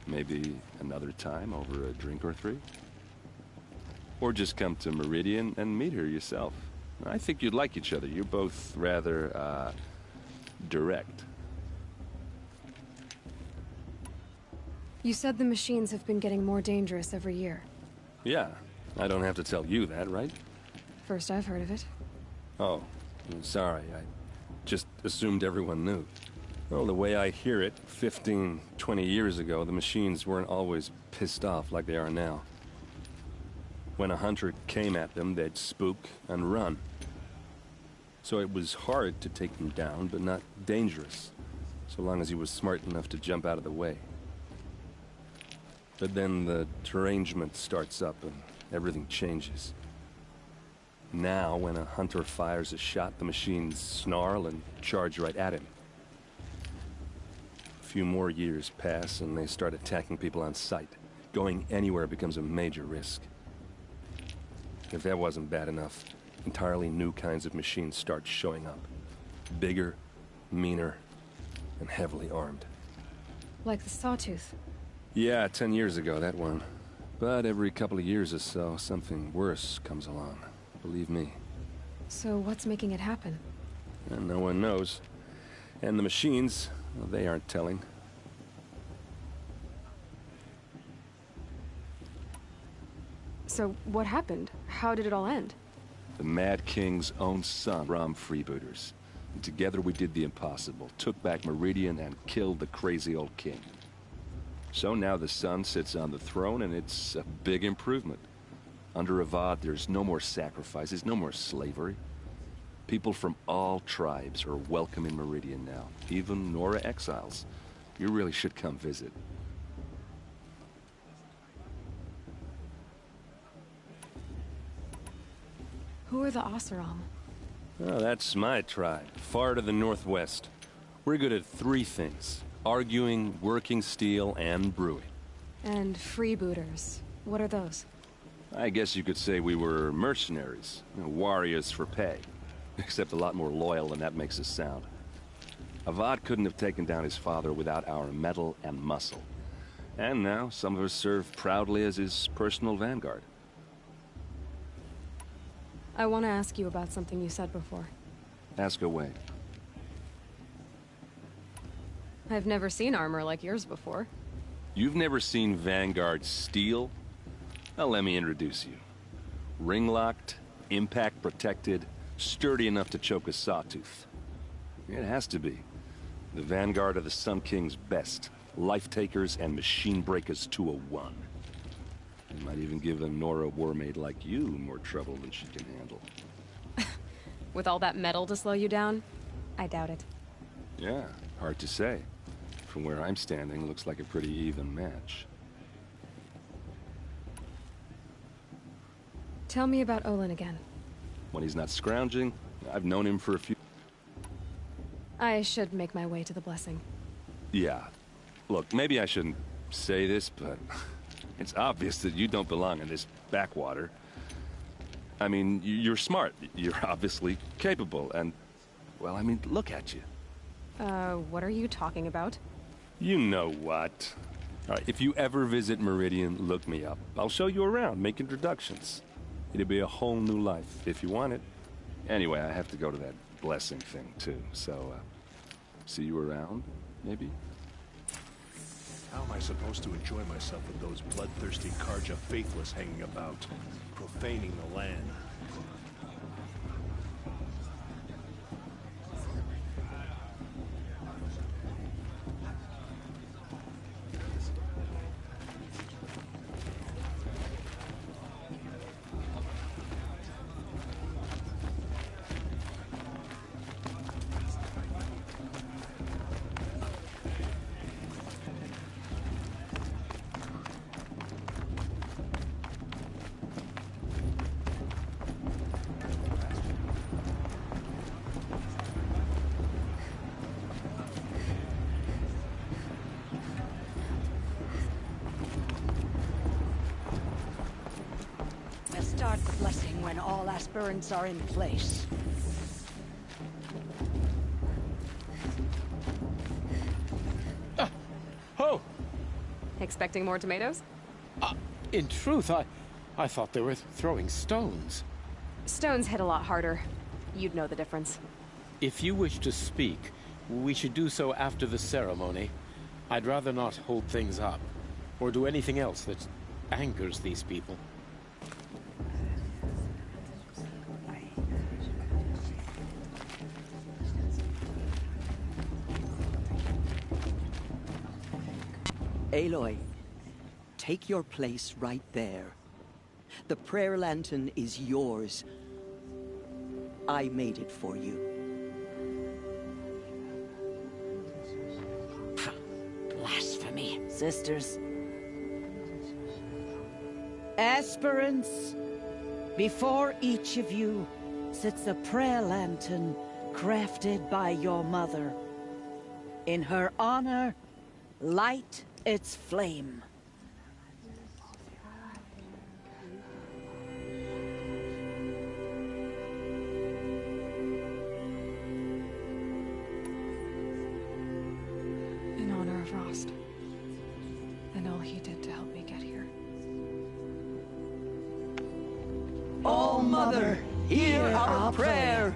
Maybe another time over a drink or three? Or just come to Meridian and meet her yourself. I think you'd like each other. You're both rather, direct. You said the machines have been getting more dangerous every year. Yeah, I don't have to tell you that, right? First I've heard of it. Oh, I'm sorry. I just assumed everyone knew. Well, the way I hear it, 15, 20 years ago, the machines weren't always pissed off like they are now. When a hunter came at them, they'd spook and run. So it was hard to take them down, but not dangerous, so long as he was smart enough to jump out of the way. But then the derangement starts up and everything changes. Now, when a hunter fires a shot, the machines snarl and charge right at him. A few more years pass and they start attacking people on sight. Going anywhere becomes a major risk. If that wasn't bad enough, entirely new kinds of machines start showing up. Bigger, meaner, and heavily armed. Like the Sawtooth. Yeah, 10 years ago, that one. But every couple of years or so, something worse comes along. Believe me. So what's making it happen? And no one knows. And the machines, well, they aren't telling. So what happened? How did it all end? The Mad King's own son, Rom freebooters. And together we did the impossible. Took back Meridian and killed the crazy old king. So now the son sits on the throne and it's a big improvement. Under Avad, there's no more sacrifices, no more slavery. People from all tribes are welcome in Meridian now, even Nora exiles. You really should come visit. Who are the Oseram? Oh, that's my tribe, far to the northwest. We're good at three things: arguing, working steel, and brewing. And freebooters. What are those? I guess you could say we were mercenaries, warriors for pay. Except a lot more loyal than that makes us sound. Avad couldn't have taken down his father without our metal and muscle. And now, some of us serve proudly as his personal vanguard. I want to ask you about something you said before. Ask away. I've never seen armor like yours before. You've never seen Vanguard steel? Well, let me introduce you. Ring-locked, impact-protected, sturdy enough to choke a sawtooth. It has to be. The Vanguard of the Sun King's best. Life-takers and machine-breakers to a one. It might even give a Nora warmaid like you more trouble than she can handle. With all that metal to slow you down? I doubt it. Yeah, hard to say. From where I'm standing, looks like a pretty even match. Tell me about Olin again. When he's not scrounging, I've known him for a few... I should make my way to the blessing. Yeah. Look, maybe I shouldn't say this, but it's obvious that you don't belong in this backwater. I mean, you're smart. You're obviously capable, and... well, I mean, look at you. What are you talking about? You know what. All right, if you ever visit Meridian, look me up. I'll show you around, make introductions. It'll be a whole new life, if you want it. Anyway, I have to go to that blessing thing, too, so, see you around, maybe? How am I supposed to enjoy myself with those bloodthirsty Karja faithless hanging about, profaning the land? Start the blessing when all aspirants are in place. Oh! Expecting more tomatoes? In truth, I thought they were throwing stones. Stones hit a lot harder. You'd know the difference. If you wish to speak, we should do so after the ceremony. I'd rather not hold things up. Or do anything else that angers these people. Aloy, take your place right there. The prayer lantern is yours. I made it for you. Blasphemy, sisters. Aspirants, before each of you sits a prayer lantern crafted by your mother. In her honor, light its flame. In honor of Rost, and all he did to help me get here. O Mother, hear our prayer.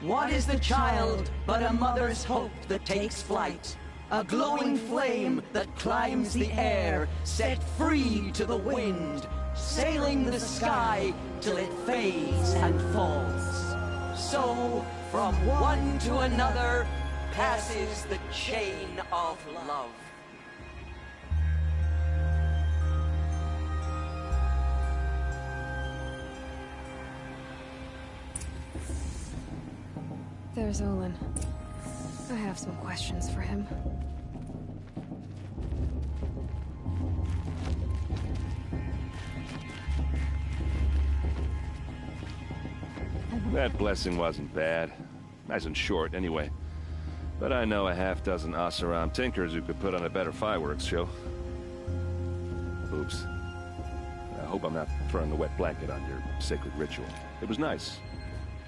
What is the child but a mother's hope that takes flight? A glowing flame that climbs the air, set free to the wind, sailing the sky till it fades and falls. So, from one to another, passes the chain of love. There's Olin. I have some questions for him. That blessing wasn't bad. Nice and short, anyway. But I know a half-dozen Oseram tinkers who could put on a better fireworks show. Oops. I hope I'm not throwing a wet blanket on your sacred ritual. It was nice.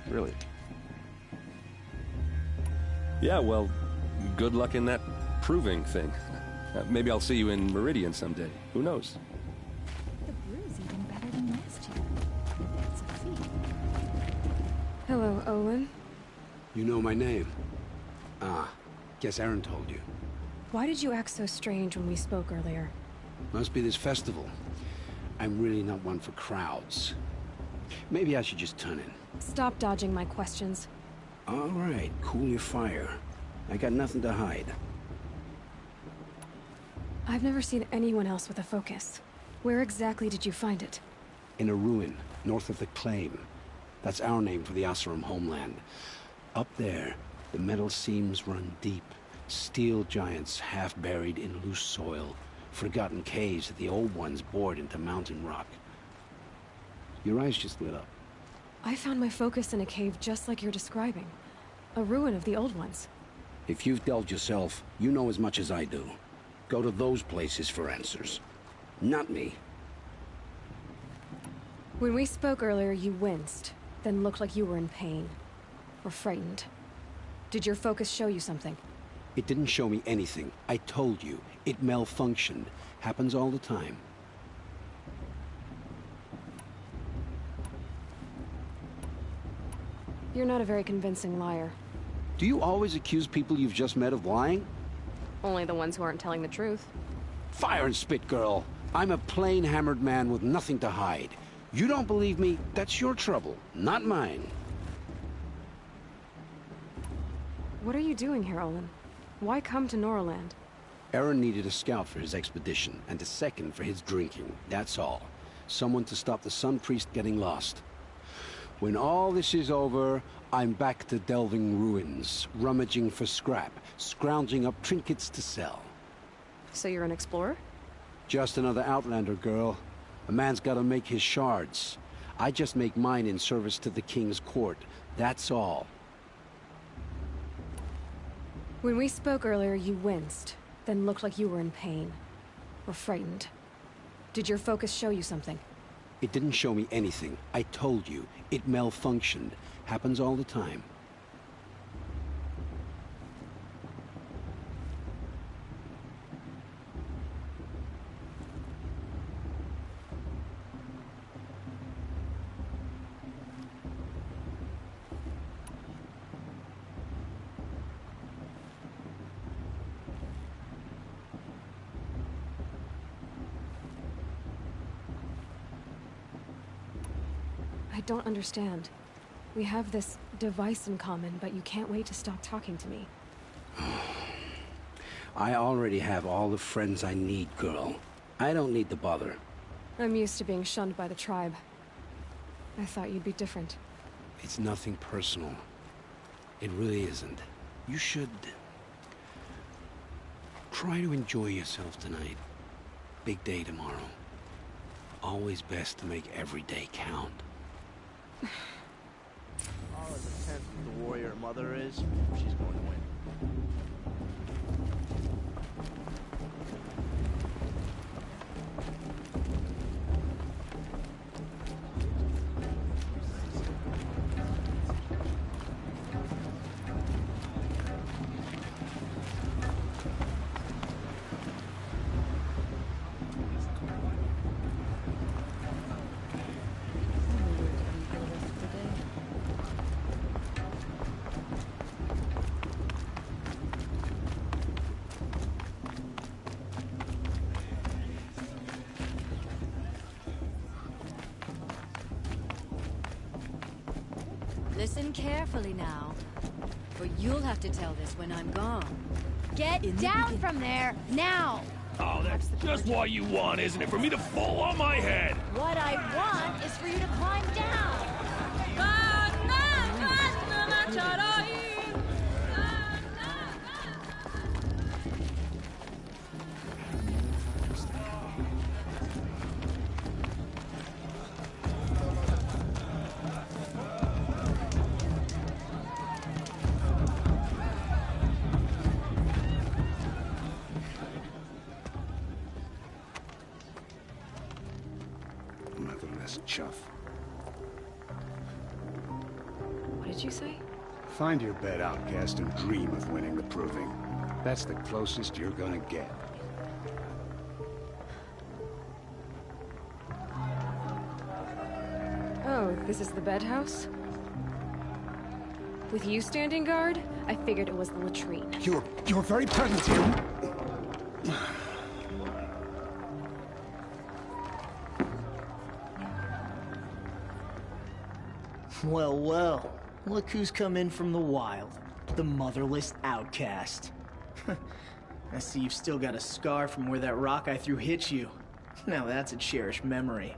Really. Yeah, well, good luck in that proving thing. Maybe I'll see you in Meridian someday. Who knows? The brew's even better than last year. That's a feat. Hello, Olin. You know my name? Ah, guess Aaron told you. Why did you act so strange when we spoke earlier? Must be this festival. I'm really not one for crowds. Maybe I should just turn in. Stop dodging my questions. All right, cool your fire. I got nothing to hide. I've never seen anyone else with a focus. Where exactly did you find it? In a ruin, north of the Claim. That's our name for the Oseram homeland. Up there, the metal seams run deep. Steel giants half buried in loose soil. Forgotten caves that the old ones bored into mountain rock. Your eyes just lit up. I found my focus in a cave just like you're describing. A ruin of the old ones. If you've delved yourself, you know as much as I do. Go to those places for answers. Not me. When we spoke earlier, you winced, then looked like you were in pain. Or frightened. Did your focus show you something? It didn't show me anything. I told you. It malfunctioned. Happens all the time. You're not a very convincing liar. Do you always accuse people you've just met of lying? Only the ones who aren't telling the truth. Fire and spit, girl. I'm a plain hammered man with nothing to hide. You don't believe me, that's your trouble, not mine. What are you doing here, Olin? Why come to Norland? Aaron needed a scout for his expedition, and a second for his drinking, that's all. Someone to stop the Sun Priest getting lost. When all this is over, I'm back to delving ruins, rummaging for scrap, scrounging up trinkets to sell. So you're an explorer? Just another Outlander, girl. A man's gotta make his shards. I just make mine in service to the King's court, that's all. When we spoke earlier, you winced, then looked like you were in pain. Or frightened. Did your focus show you something? It didn't show me anything. I told you. It malfunctioned. Happens all the time. I don't understand. We have this device in common, but you can't wait to stop talking to me. I already have all the friends I need, girl. I don't need the bother. I'm used to being shunned by the tribe. I thought you'd be different. It's nothing personal. It really isn't. You should... try to enjoy yourself tonight. Big day tomorrow. Always best to make every day count. All as a tenth of the warrior mother is, she's going to win. Listen carefully now, for you'll have to tell this when I'm gone. Get down from there, now! Oh, that's just what you want, isn't it? For me to fall on my head! What I want is for you to climb down! Motherless chuff. What did you say? Find your bed, outcast, and dream of winning the proving. That's the closest you're gonna get. Oh, this is the bed house? With you standing guard, I figured it was the latrine. Your very presence here. Well, well. Look who's come in from the wild. The motherless outcast. I see you've still got a scar from where that rock I threw hit you. Now that's a cherished memory.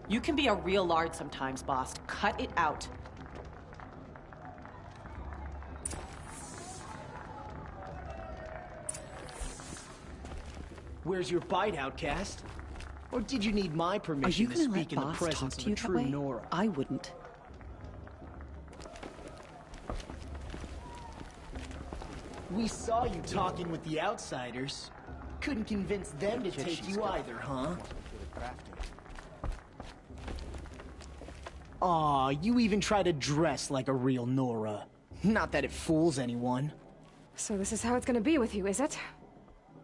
You can be a real lard sometimes, boss. Cut it out. Where's your bite, outcast? Or did you need my Are you permission to gonna speak in let the boss presence talk of to a you that true way? Nora? I wouldn't. We saw you talking with the outsiders. Couldn't convince them to take you either, huh? Aw, you even try to dress like a real Nora. Not that it fools anyone. So this is how it's gonna be with you, is it?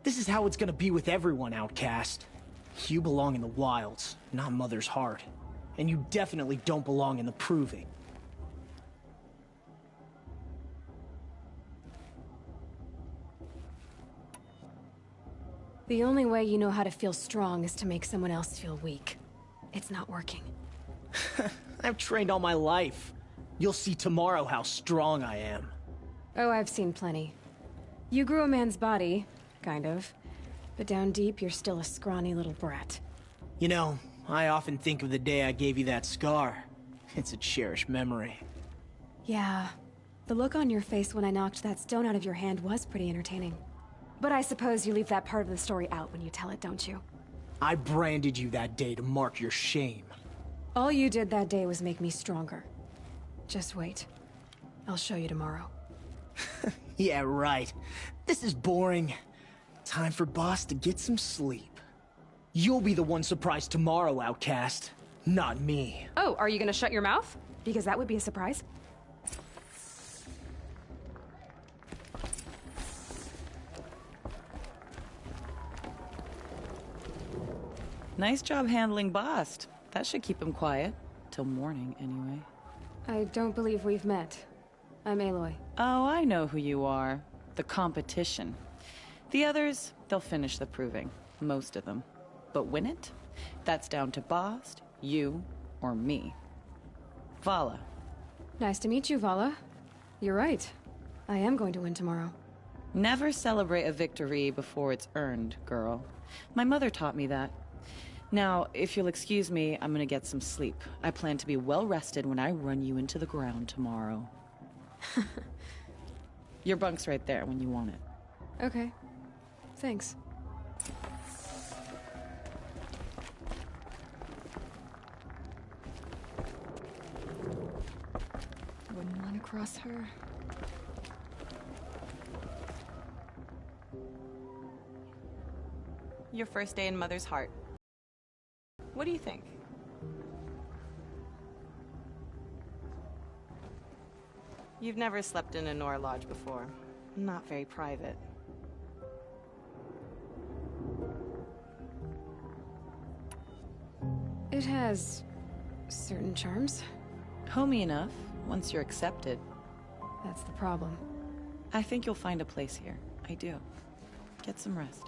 This is how it's gonna be with everyone, outcast. You belong in the wilds, not Mother's heart. And you definitely don't belong in the proving. The only way you know how to feel strong is to make someone else feel weak. It's not working. I've trained all my life. You'll see tomorrow how strong I am. Oh, I've seen plenty. You grew a man's body, kind of. But down deep, you're still a scrawny little brat. You know, I often think of the day I gave you that scar. It's a cherished memory. Yeah. The look on your face when I knocked that stone out of your hand was pretty entertaining. But I suppose you leave that part of the story out when you tell it, don't you? I branded you that day to mark your shame. All you did that day was make me stronger. Just wait. I'll show you tomorrow. Yeah, right. This is boring. Time for Boss to get some sleep. You'll be the one surprised tomorrow, outcast. Not me. Oh, are you gonna shut your mouth? Because that would be a surprise. Nice job handling Bast. That should keep him quiet. Till morning, anyway. I don't believe we've met. I'm Aloy. Oh, I know who you are. The competition. The others, they'll finish the proving. Most of them. But win it? That's down to Bast, you, Or me. Vala. Nice to meet you, Vala. You're right. I am going to win tomorrow. Never celebrate a victory before it's earned, girl. My mother taught me that. Now, if you'll excuse me, I'm gonna get some sleep. I plan to be well rested when I run you into the ground tomorrow. Your bunk's right there when you want it. Okay. Thanks. Wouldn't want to cross her. Your first day in Mother's heart. What do you think? You've never slept in a Nora lodge before. Not very private. It has certain charms. Homey enough, once you're accepted. That's the problem. I think you'll find a place here. I do. Get some rest.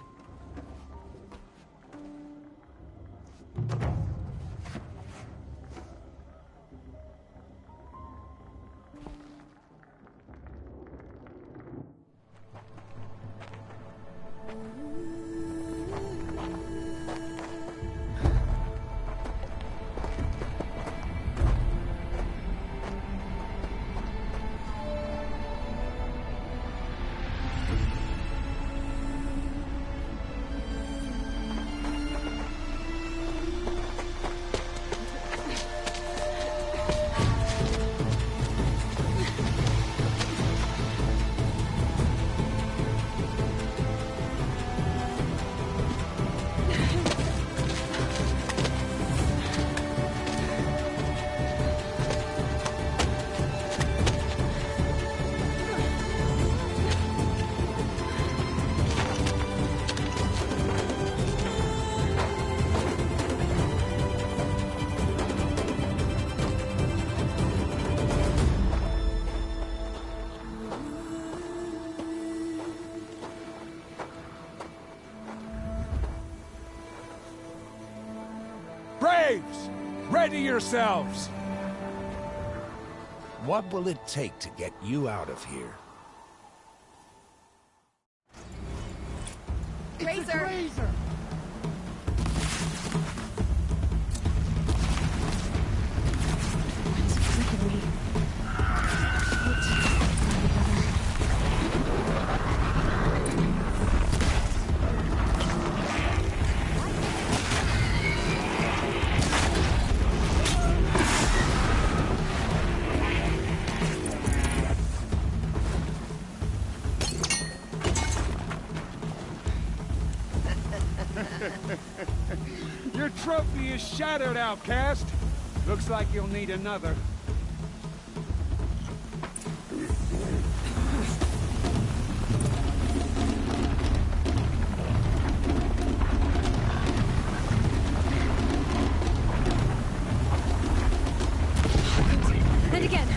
Braves! Ready yourselves! What will it take to get you out of here? Razor! Your trophy is shattered, outcast. Looks like you'll need another. And again.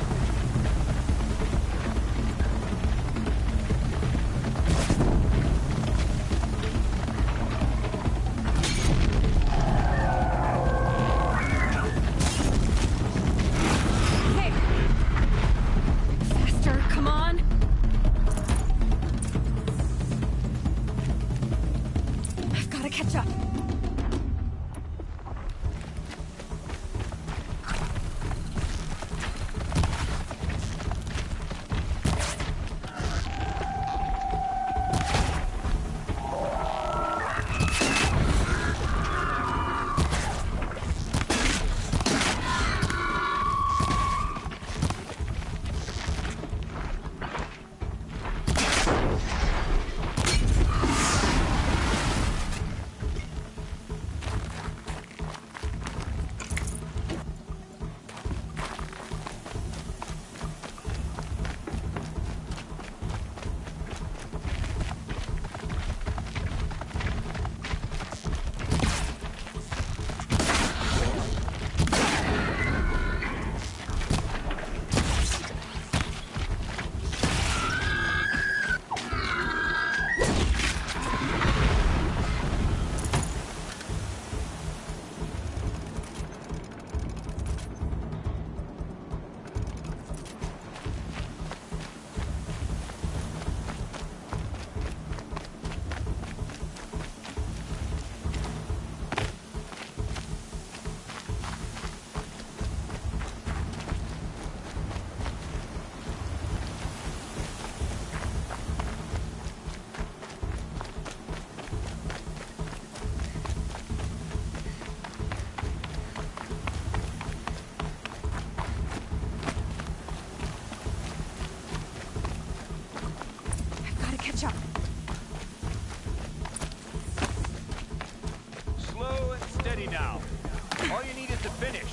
All you need is to finish.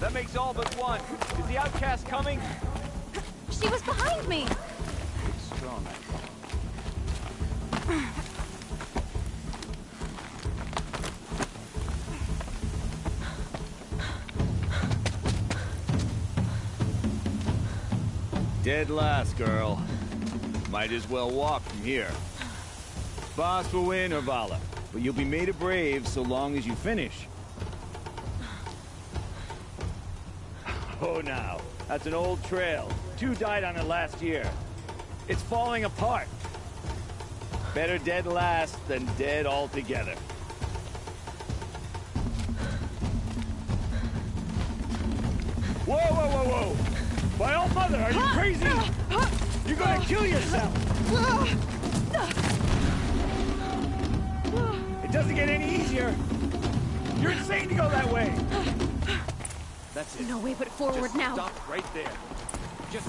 That makes all but one. Is the outcast coming? She was behind me! Strong. Dead last, girl. Might as well walk from here. Boss will win, or Vala, but you'll be made a brave so long as you finish. Oh, now. That's an old trail. 2 died on it last year. It's falling apart. Better dead last than dead altogether. Whoa, whoa, whoa, whoa! My old mother, are you crazy? You're gonna kill yourself! It doesn't get any easier! You're insane to go that way! That's it. No way but forward Just now. Stop right there. Just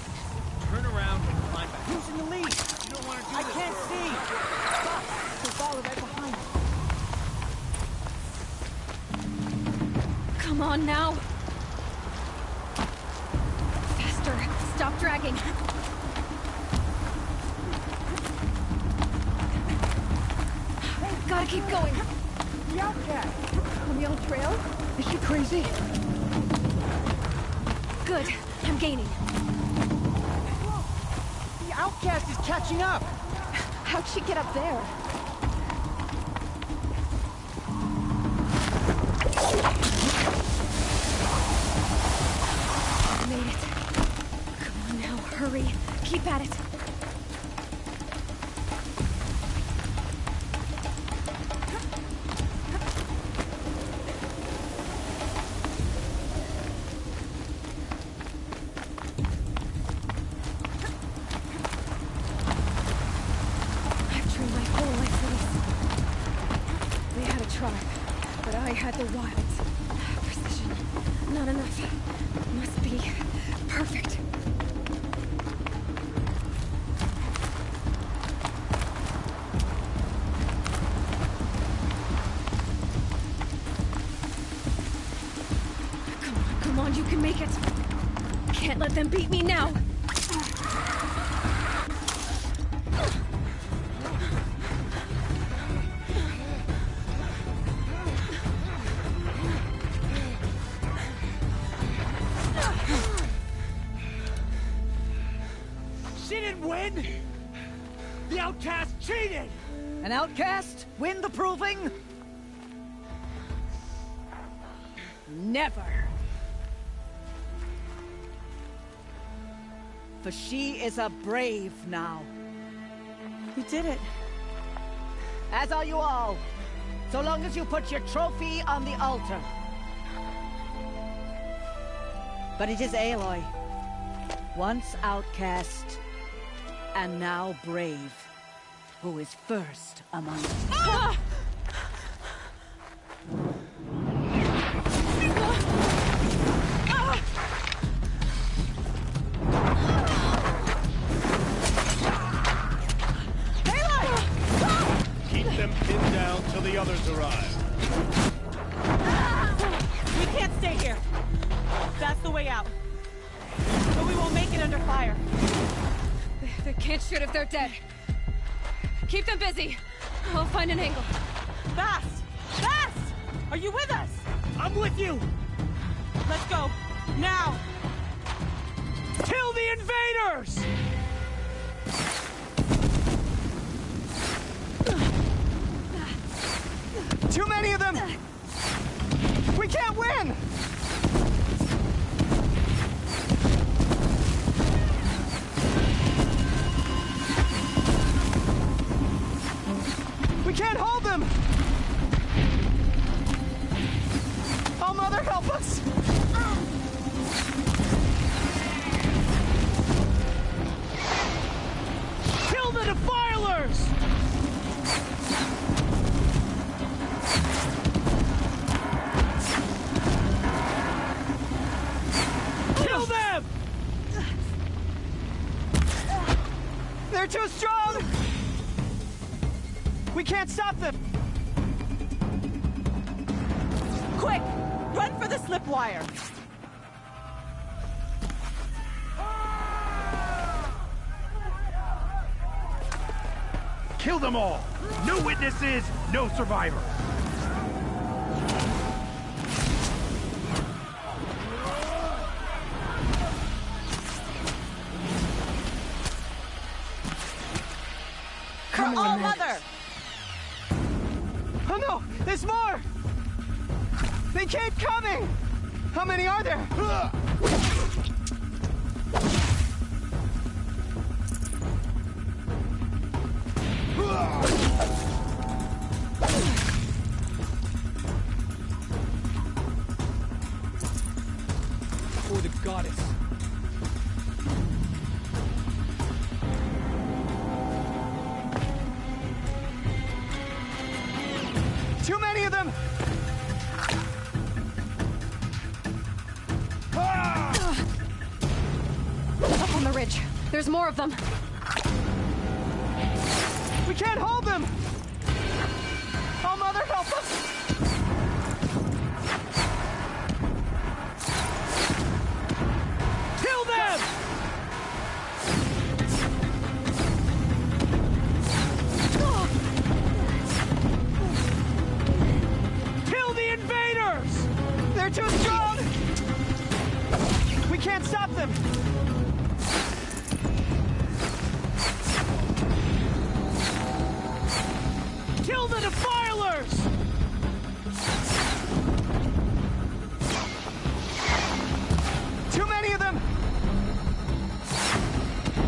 turn around and climb back. Who's in the lead? You don't want to do I this, can't girl. see! Stop! There's Vala right behind you. Come on now. Faster. Stop dragging. Gotta keep going. The outcast! On the old trail? Is she crazy? Good. I'm gaining. The outcast is catching up! How'd she get up there? Made it. Come on now, hurry. Keep at it. I've trained my whole life for this. They had a tribe, but I had the wilds. Precision. Not enough. Must be perfect. Come on, you can make it. Can't let them beat me now. She didn't win! The outcast cheated! An outcast? Win the proving? Never. For she is a brave now. You did it. As are you all. So long as you put your trophy on the altar. But it is Aloy. Once outcast, and now brave, who is first among us. Ah! Keep them pinned down till the others arrive. We can't stay here. That's the way out. But we won't make it under fire. They can't shoot if they're dead. Keep them busy. I'll find an angle. Fast! Fast! Are you with us? I'm with you! Let's go. Now! Kill the invaders! Too many of them! We can't win! We can't hold them! Oh, Mother, help us! Kill the defilers! Kill them! They're too strong! We can't stop them! Quick! Run for the slip wire! Kill them all! No witnesses, no survivors! For all mother! Oh no! There's more! They keep coming! How many are there? For the goddess. Too many of them! Up on the ridge. There's more of them. We can't hold them! Oh, Mother, help us! Kill them! Kill the invaders! They're too strong! We can't stop them! Kill the defilers! Too many of them!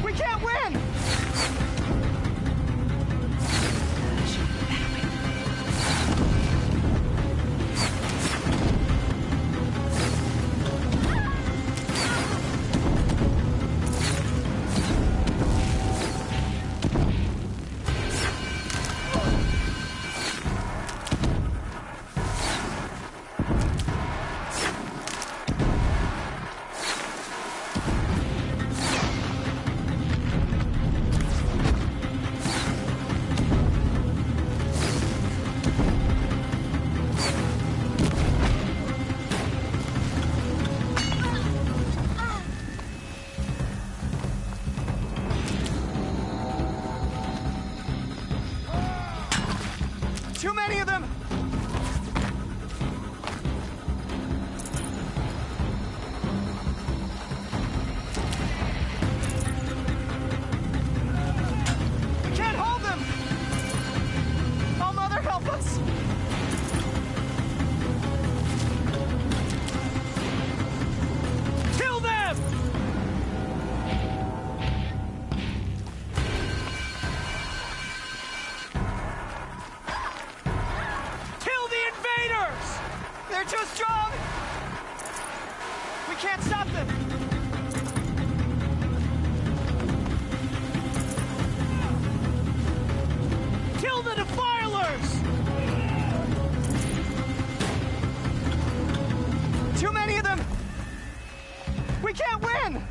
We can't win! Too many of them! We can't hold them! Oh, Mother, help us! Kill them! Kill the invaders! They're too strong! We can't stop them! Kill the defilers! Too many of them! We can't win!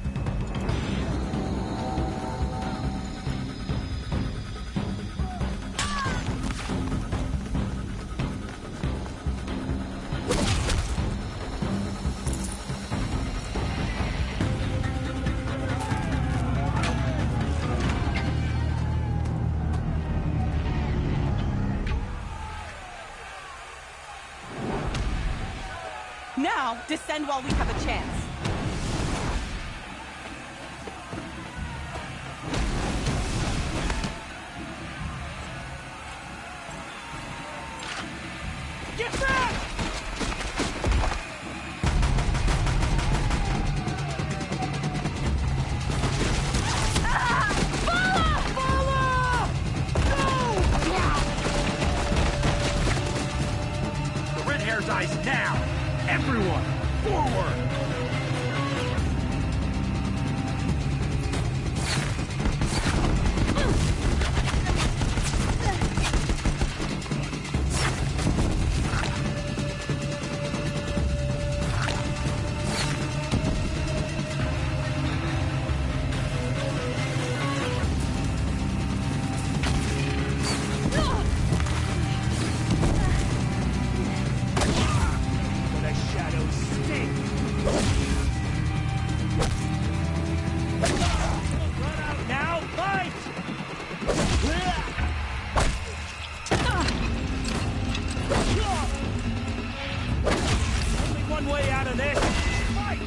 Now, descend while we have a chance. Get back! The red hair dies now! Everyone, forward! The shadow of this. Fight!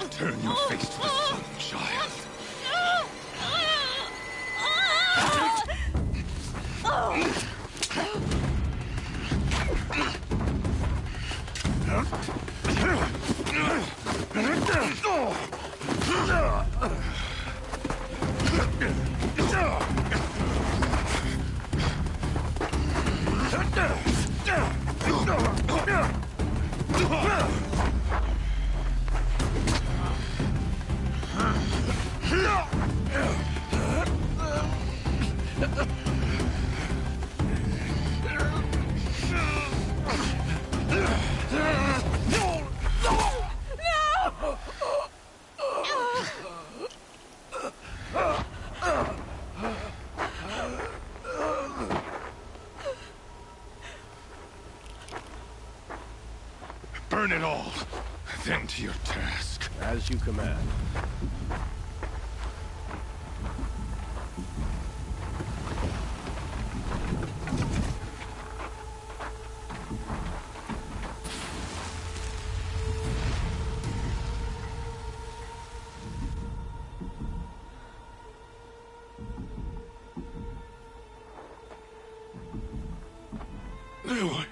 Turn your face to the sun, child. Burn it all, then to your task. As you command. Aloy.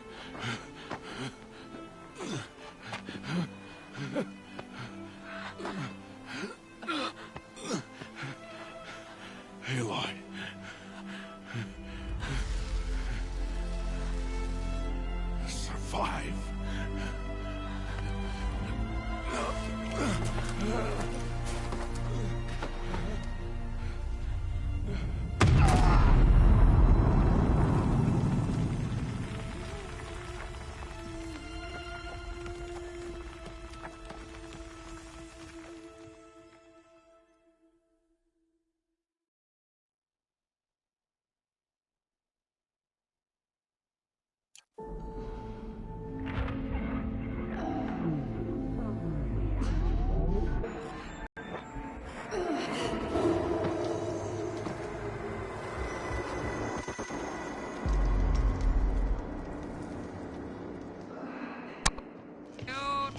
Aloy. Survive.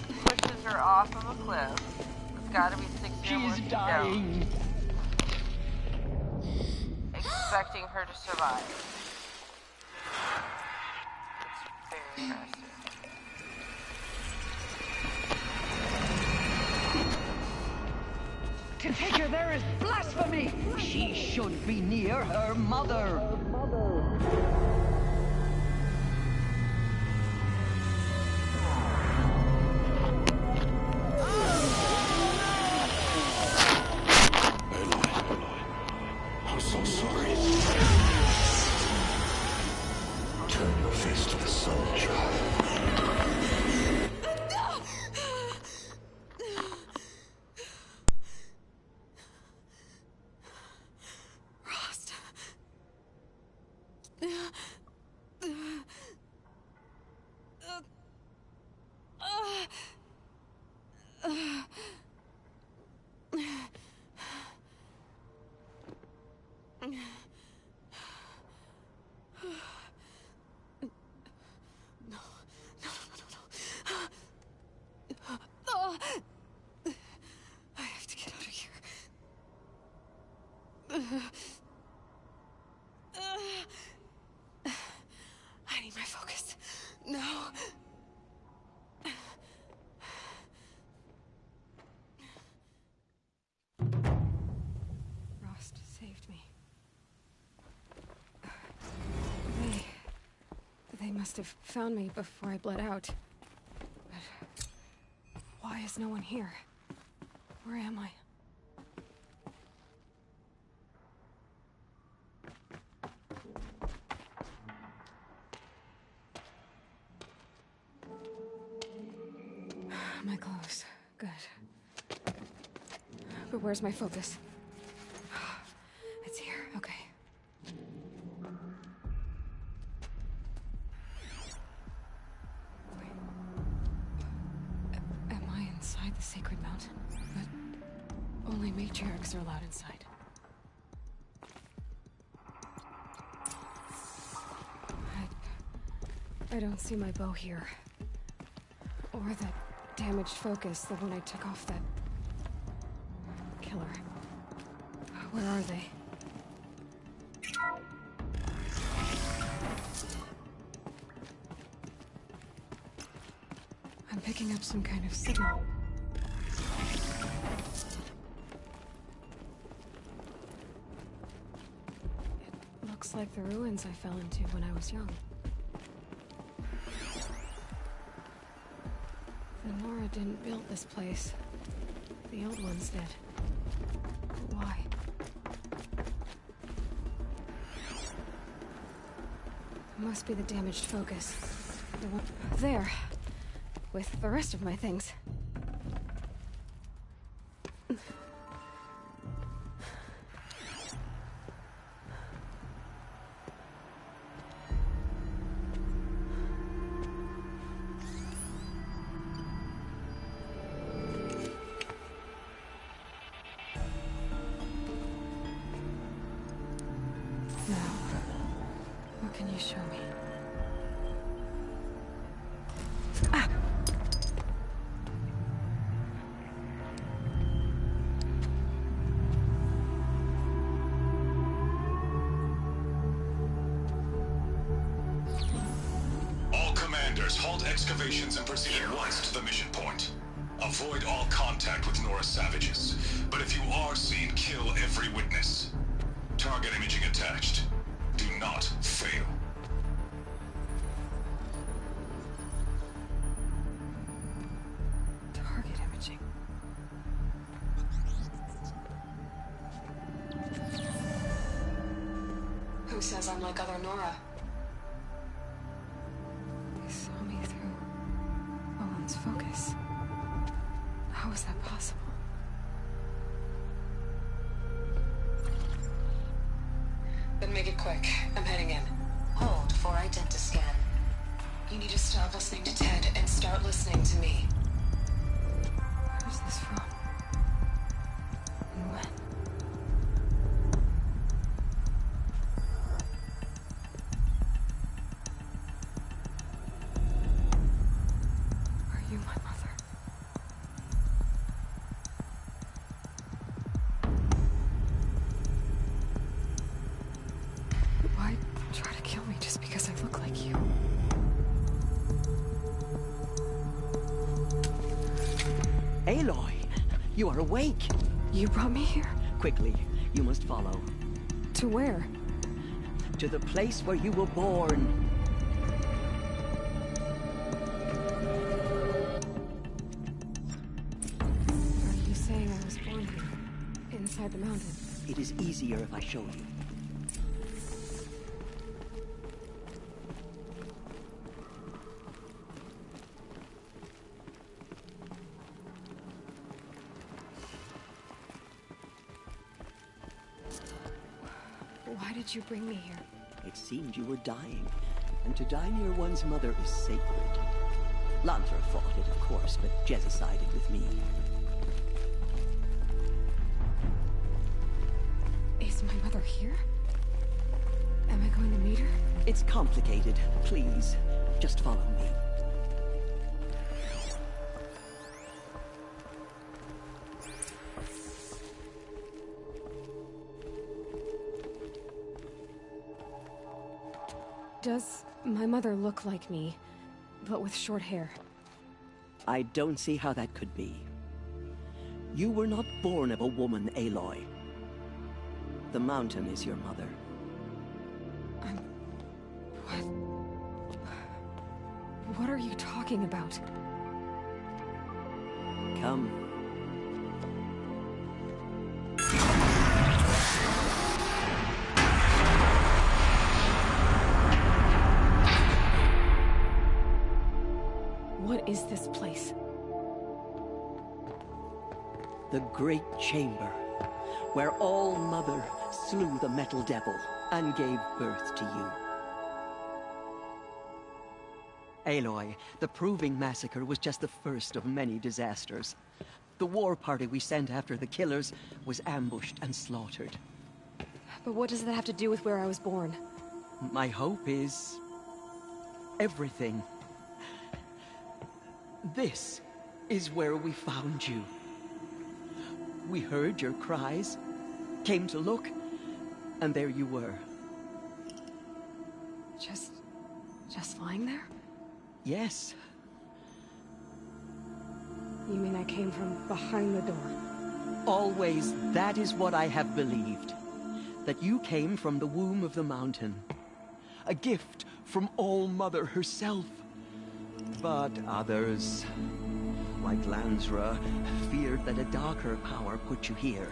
Pushes her off of a cliff. It's gotta be 6 years. She's dying. Expecting her to survive. It's very aggressive. to take her there is blasphemy! She should be near her mother! I'm so sorry. Turn your face to the sun, child. Rost. I have to get out of here. I need my focus. No. Rost saved me. They must have found me before I bled out. But why is no one here? Where am I? My clothes. Good. But where's my focus? It's here. Okay. Am I inside the sacred mountain? But only matriarchs are allowed inside. I don't see my bow here. Or that damaged focus, the one I took off that killer. Where are they? I'm picking up some kind of signal. It looks like the ruins I fell into when I was young. The Nora didn't build this place. The old ones did. But why? It must be the damaged focus. The one there. With the rest of my things. What can you show me? Ah! All commanders, halt excavations and proceed at once to the mission point. Avoid all contact with Nora savages. But if you are seen, kill every witness. Target imaging attached. Do not fail. Target imaging. Who says I'm like other Nora? They saw me through Owen's focus. How is that possible? Then make it quick. I'm heading in. Hold for identiscan. You need to stop listening to Ted and start listening to me. Who's this from? And when? Are you my mother? Why try to kill me just because I look like you? Aloy, you are awake. You brought me here? Quickly, you must follow. To where? To the place where you were born. Are you saying I was born here? Inside the mountain? It is easier if I show you. Why did you bring me here? It seemed you were dying, and to die near one's mother is sacred. Lantra fought it, of course, but Jezza sided with me. Is my mother here? Am I going to meet her? It's complicated. Please, just follow me. Does my mother look like me, but with short hair? I don't see how that could be. You were not born of a woman, Aloy. The mountain is your mother. What are you talking about? Come. What is this place? The Great Chamber, where All-Mother slew the Metal Devil and gave birth to you. Aloy, the Proving Massacre was just the first of many disasters. The war party we sent after the killers was ambushed and slaughtered. But what does that have to do with where I was born? My hope is... everything. This is where we found you. We heard your cries, came to look, and there you were. Just lying there? Yes. You mean I came from behind the door? Always, that is what I have believed. That you came from the womb of the mountain. A gift from All-Mother herself. But others, like Lansra, feared that a darker power put you here.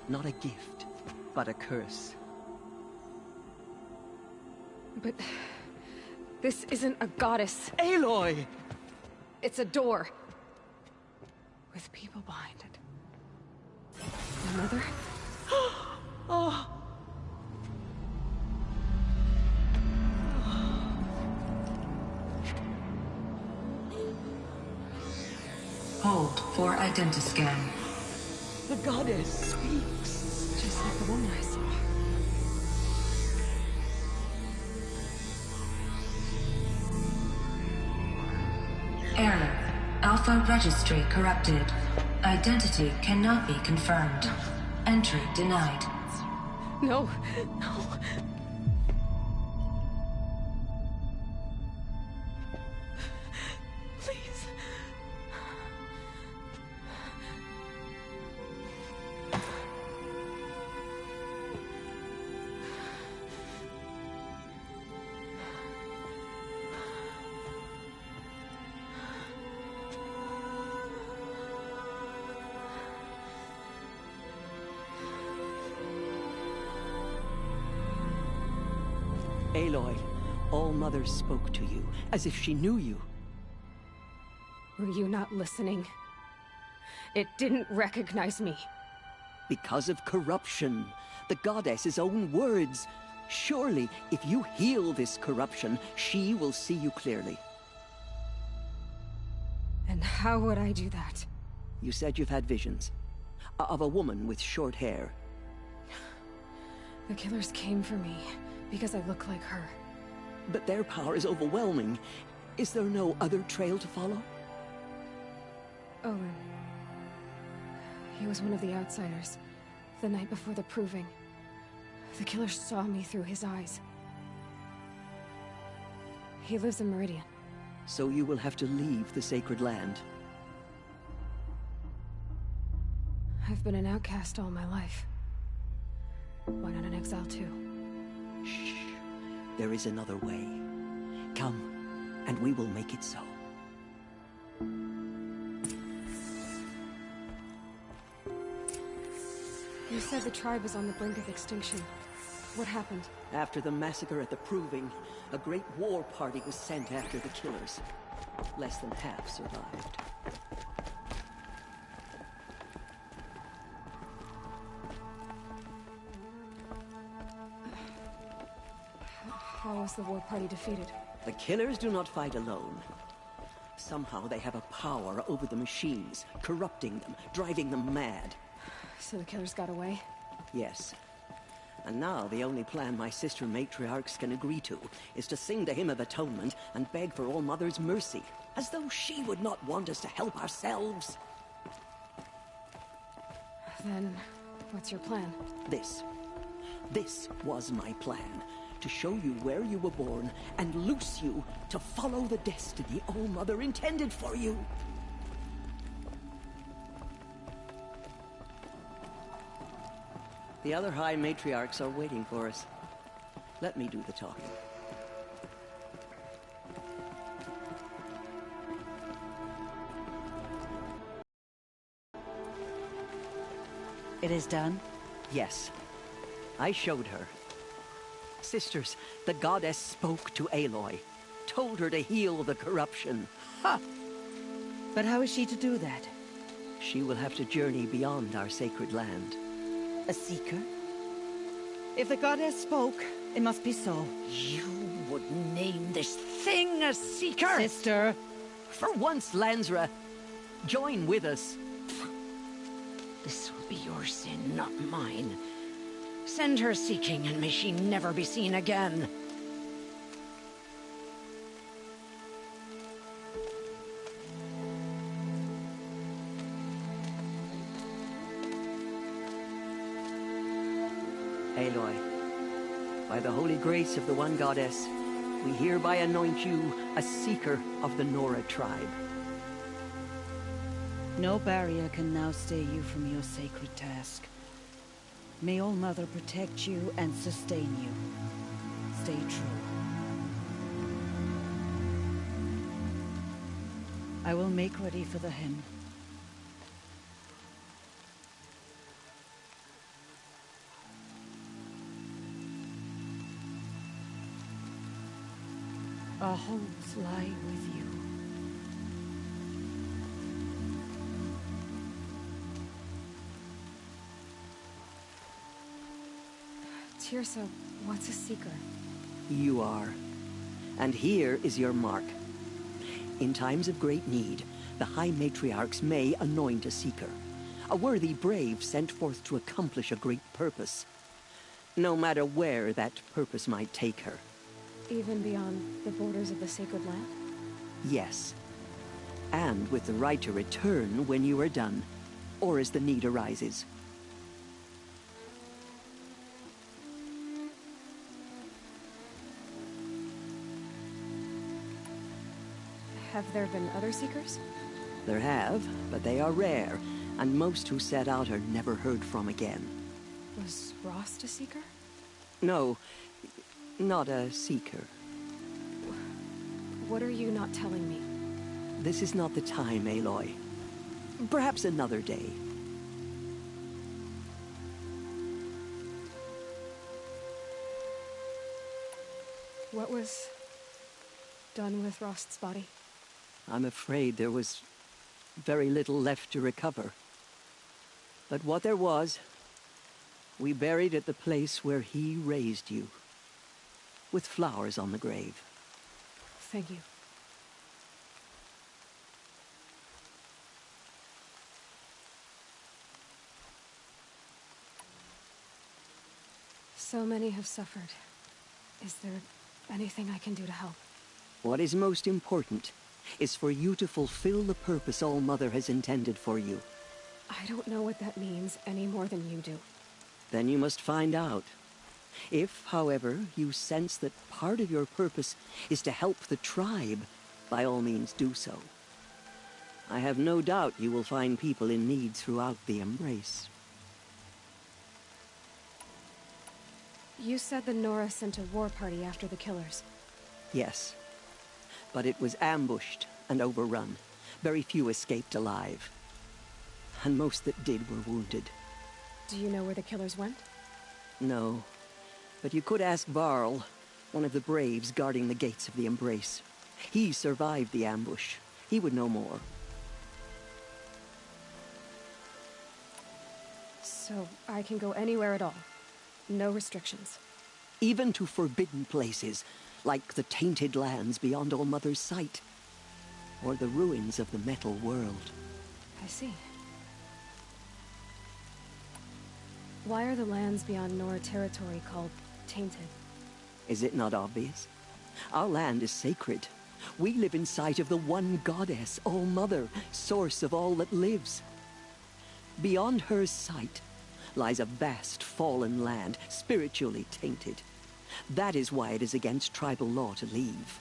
Not a gift, but a curse. But... this isn't a goddess. Aloy! It's a door. With people behind it. My mother? Oh! Hold for identiscan. The goddess speaks. Just like the woman I saw. Error. Alpha registry corrupted. Identity cannot be confirmed. Entry denied. No. No. Please. Aloy, All-Mother spoke to you, as if she knew you. Were you not listening? It didn't recognize me. Because of corruption. The goddess's own words. Surely, if you heal this corruption, she will see you clearly. And how would I do that? You said you've had visions. Of a woman with short hair. The killers came for me, because I look like her. But their power is overwhelming. Is there no other trail to follow? Owen. He was one of the outsiders, the night before the Proving. The killers saw me through his eyes. He lives in Meridian. So you will have to leave the sacred land. I've I've been an outcast all my life. Why not an exile too? Shh. There is another way. Come, and we will make it so. You said the tribe is on the brink of extinction. What happened? After the massacre at the Proving, a great war party was sent after the killers. Less than half survived. How was the war party defeated? The killers do not fight alone. Somehow they have a power over the machines, corrupting them, driving them mad. So the killers got away? Yes. And now the only plan my sister matriarchs can agree to is to sing the Hymn of Atonement and beg for All Mother's mercy, as though she would not want us to help ourselves. Then, what's your plan? This was my plan. To show you where you were born and loose you to follow the destiny All Mother intended for you. The other High Matriarchs are waiting for us. Let me do the talking. It is done? Yes. I showed her. Sisters, the goddess spoke to Aloy. Told her to heal the corruption. Ha! But how is she to do that? She will have to journey beyond our sacred land. A seeker? If the goddess spoke, it must be so. You would name this thing a seeker? Sister! For once, Lansra, join with us. This will be your sin, not mine. Send her seeking, and may she never be seen again. Aloy, by the holy grace of the One Goddess, we hereby anoint you a seeker of the Nora tribe. No barrier can now stay you from your sacred task. May All Mother protect you and sustain you. Stay true. I will make ready for the hymn. Our homes lie with you. Tirsa, what's a seeker? You are. And here is your mark. In times of great need, the High Matriarchs may anoint a seeker. A worthy brave sent forth to accomplish a great purpose. No matter where that purpose might take her. Even beyond the borders of the sacred land? Yes. And with the right to return when you are done, or as the need arises. Have there been other seekers? There have, but they are rare, and most who set out are never heard from again. Was Rost a seeker? No, not a seeker. What are you not telling me? This is not the time, Aloy. Perhaps another day. What was done with Rost's body? I'm afraid there was very little left to recover. But what there was, we buried at the place where he raised you, with flowers on the grave. Thank you. So many have suffered. Is there anything I can do to help? What is most important is for you to fulfill the purpose All Mother has intended for you. I don't know what that means any more than you do. Then you must find out. If, however, you sense that part of your purpose is to help the tribe, by all means do so. I have no doubt you will find people in need throughout the Embrace. You said the Nora sent a war party after the killers. Yes. But it was ambushed and overrun. Very few escaped alive. And most that did were wounded. Do you know where the killers went? No. But you could ask Varl, one of the Braves guarding the gates of the Embrace. He survived the ambush. He would know more. So I can go anywhere at all? No restrictions? Even to forbidden places, like the tainted lands beyond All-Mother's sight. Or the ruins of the metal world. I see. Why are the lands beyond Nora territory called tainted? Is it not obvious? Our land is sacred. We live in sight of the one goddess, All-Mother, source of all that lives. Beyond her sight lies a vast fallen land, spiritually tainted. That is why it is against tribal law to leave.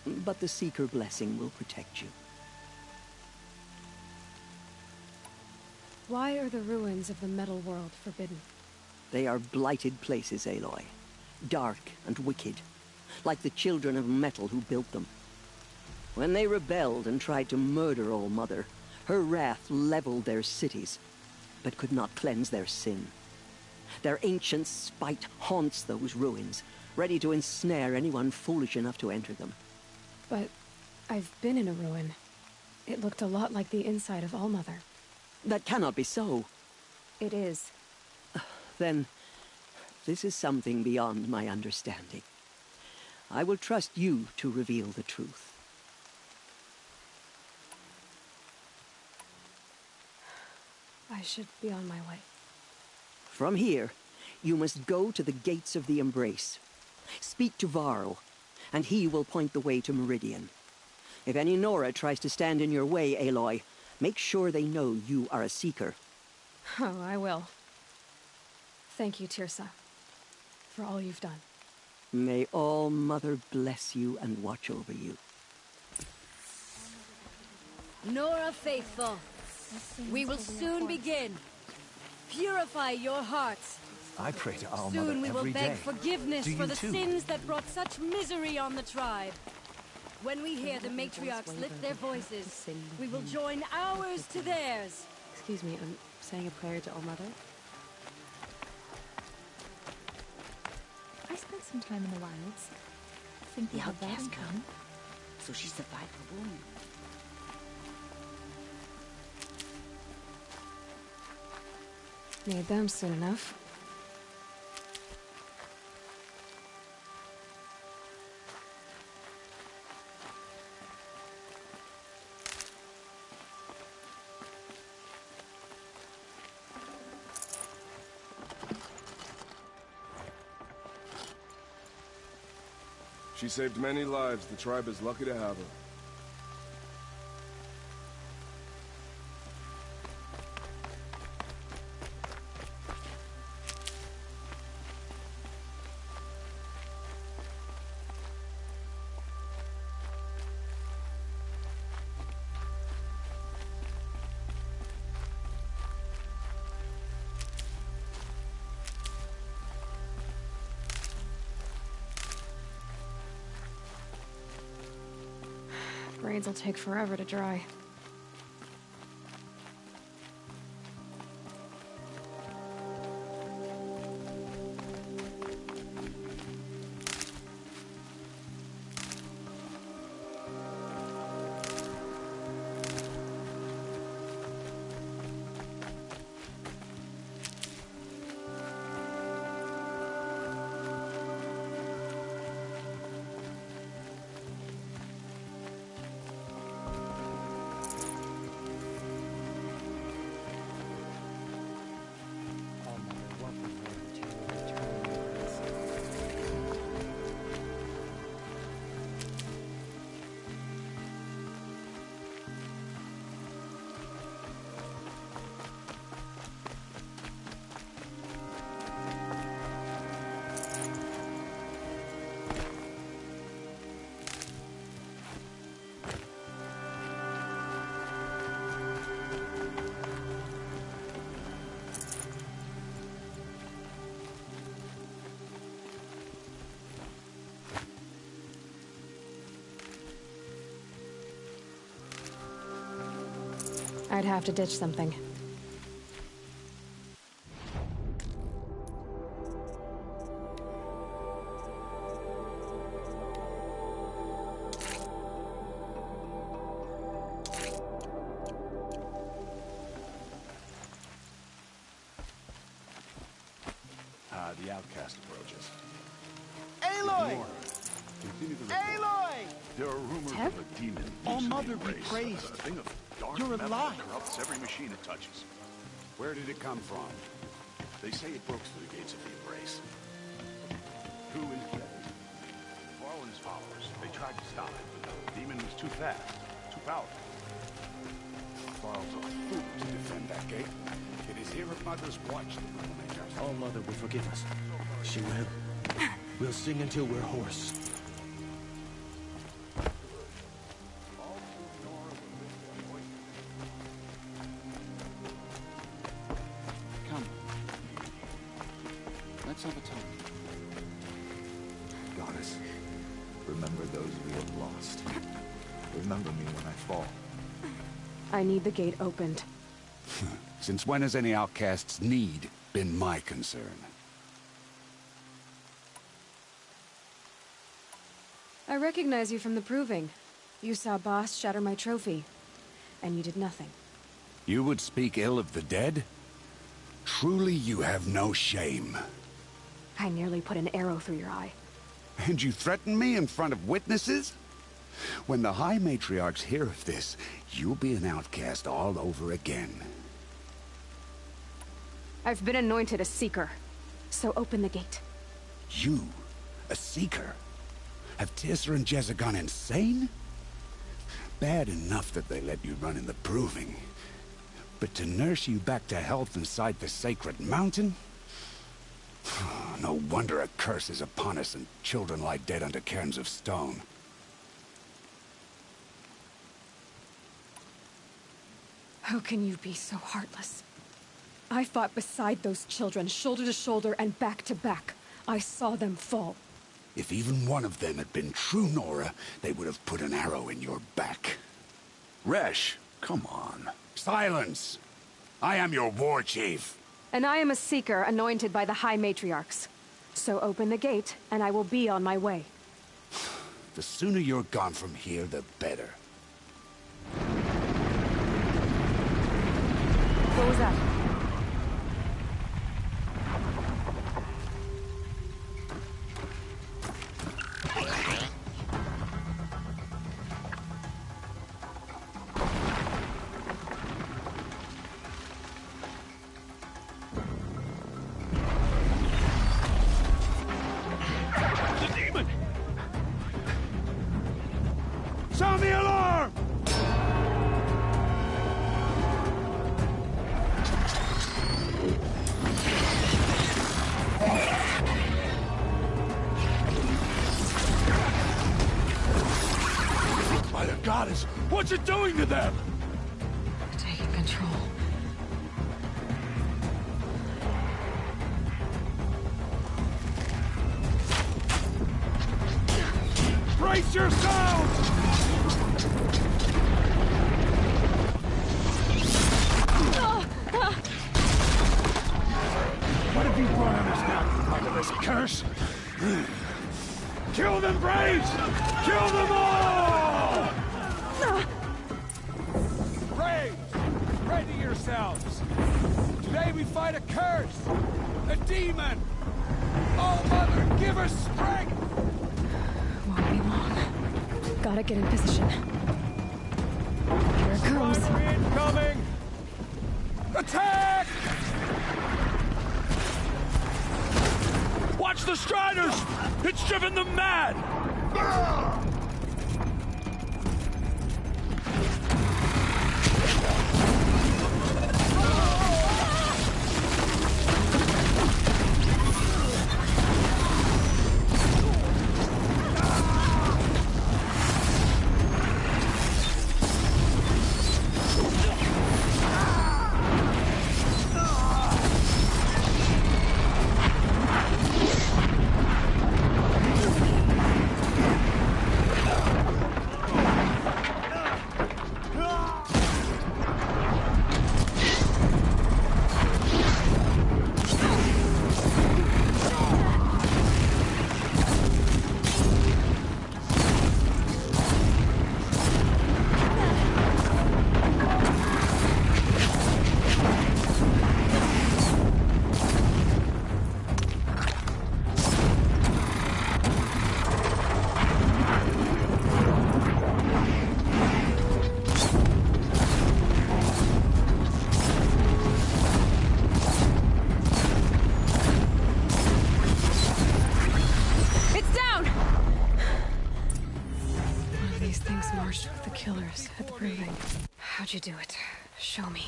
But the Seeker blessing will protect you. Why are the ruins of the metal world forbidden? They are blighted places, Aloy. Dark and wicked. Like the children of metal who built them. When they rebelled and tried to murder All-Mother, her wrath leveled their cities, but could not cleanse their sin. Their ancient spite haunts those ruins, ready to ensnare anyone foolish enough to enter them. But I've been in a ruin. It looked a lot like the inside of All-Mother. That cannot be so. It is. Then, this is something beyond my understanding. I will trust you to reveal the truth. I should be on my way. From here, you must go to the gates of the Embrace. Speak to Varl, and he will point the way to Meridian. If any Nora tries to stand in your way, Aloy, make sure they know you are a Seeker. Oh, I will. Thank you, Tirsa, for all you've done. May All-Mother bless you and watch over you. Nora Faithful, we will soon begin. Purify your hearts. I pray to All-Mother Soon we will every beg day. forgiveness Do for you the too? sins that brought such misery on the tribe. When we hear the matriarchs lift their voices, we will join ours to theirs. Excuse me, I'm saying a prayer to All-Mother. I spent some time in the wilds. Think the outcast come? So she survived the wound. Need them soon enough. She saved many lives. The tribe is lucky to have her. Braids will take forever to dry. I'd have to ditch something. The outcast approaches. Aloy! Continue the Aloy! There are rumors Tev? of a demon. All loose in Mother the be race. praised. A thing of dark You're metal alive. corrupts every machine it touches. Where did it come from? They say it broke through the gates of the Embrace. Who is dead? Varl and his followers. They tried to stop it, but the demon was too fast, too powerful. Varl's a fool to defend that gate. It is here if Mother's watched the Rulemakers. All Mother will forgive us. She will. We'll sing until we're hoarse. Come. Let's have a talk. Goddess, remember those we have lost. Remember me when I fall. I need the gate opened. Since when has any outcast's need been my concern? I recognize you from the proving. You saw Boss shatter my trophy, and you did nothing. You would speak ill of the dead? Truly you have no shame. I nearly put an arrow through your eye. And you threaten me in front of witnesses? When the High Matriarchs hear of this, you'll be an outcast all over again. I've been anointed a Seeker, so open the gate. You? A Seeker? Have Tissa and Jezza gone insane? Bad enough that they let you run in the proving. But to nurse you back to health inside the sacred mountain? No wonder a curse is upon us and children lie dead under cairns of stone. How can you be so heartless? I fought beside those children, shoulder to shoulder and back to back. I saw them fall. If even one of them had been true Nora, they would have put an arrow in your back. Resh, come on. Silence! I am your war chief. And I am a Seeker anointed by the High Matriarchs. So open the gate, and I will be on my way. The sooner you're gone from here, the better. What was that? The demon! Sound the alarm! By the goddess, what's it doing to them? Taking control. Brace yourselves! What have you brought on us now, part of this curse? Kill them, Braves! Kill them all! Braves, ready yourselves! Today we fight a curse! A demon! Oh, Mother, give us strength! Won't be long. Gotta get in position. Here it comes. Strider incoming! Attack! Watch the Striders! It's driven them mad! killers at the proving. How'd you do it? Show me.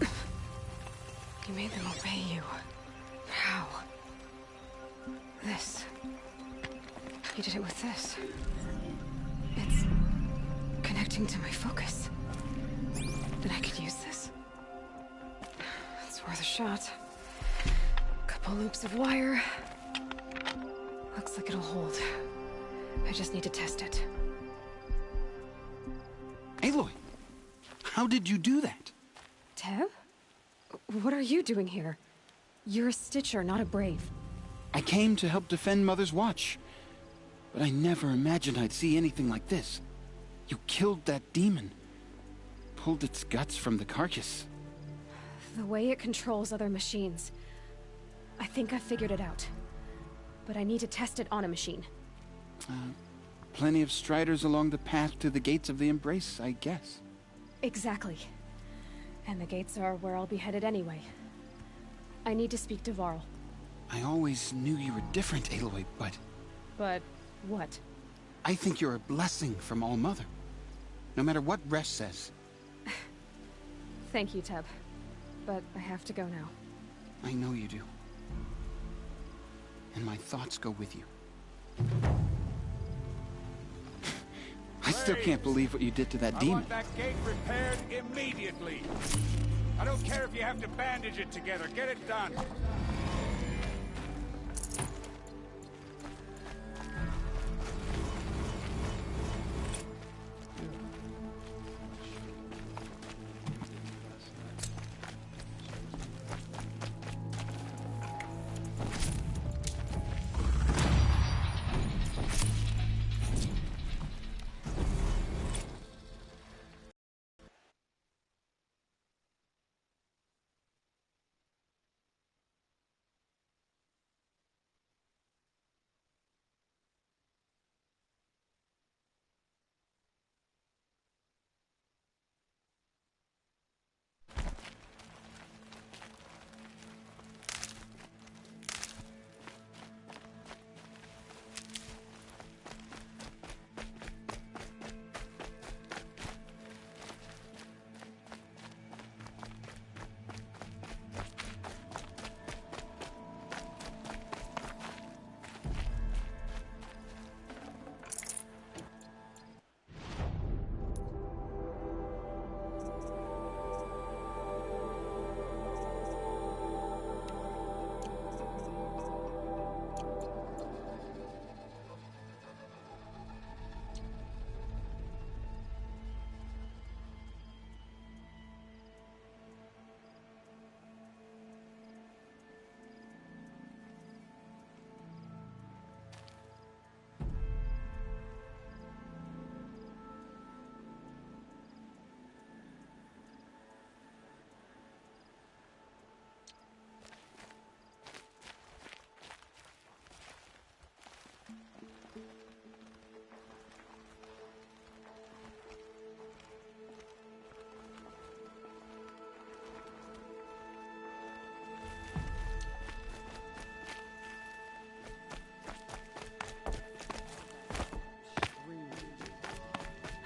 You made them obey you. How? This. You did it with this. It's connecting to my focus. Then I could use this. It's worth a shot. Couple loops of wire. Looks like it'll hold. I just need to test it. Aloy! How did you do that? Tev? What are you doing here? You're a Stitcher, not a Brave. I came to help defend Mother's Watch. But I never imagined I'd see anything like this. You killed that demon. Pulled its guts from the carcass. The way it controls other machines. I think I figured it out. But I need to test it on a machine. Plenty of striders along the path to the gates of the Embrace, I guess. Exactly. And the gates are where I'll be headed anyway. I need to speak to Varl. I always knew you were different, Aloy, but... But what? I think you're a blessing from All-Mother. No matter what Resh says. Thank you, Teb. But I have to go now. I know you do. And my thoughts go with you. I still can't believe what you did to that demon. I want that gate repaired immediately. I don't care if you have to bandage it together. Get it done.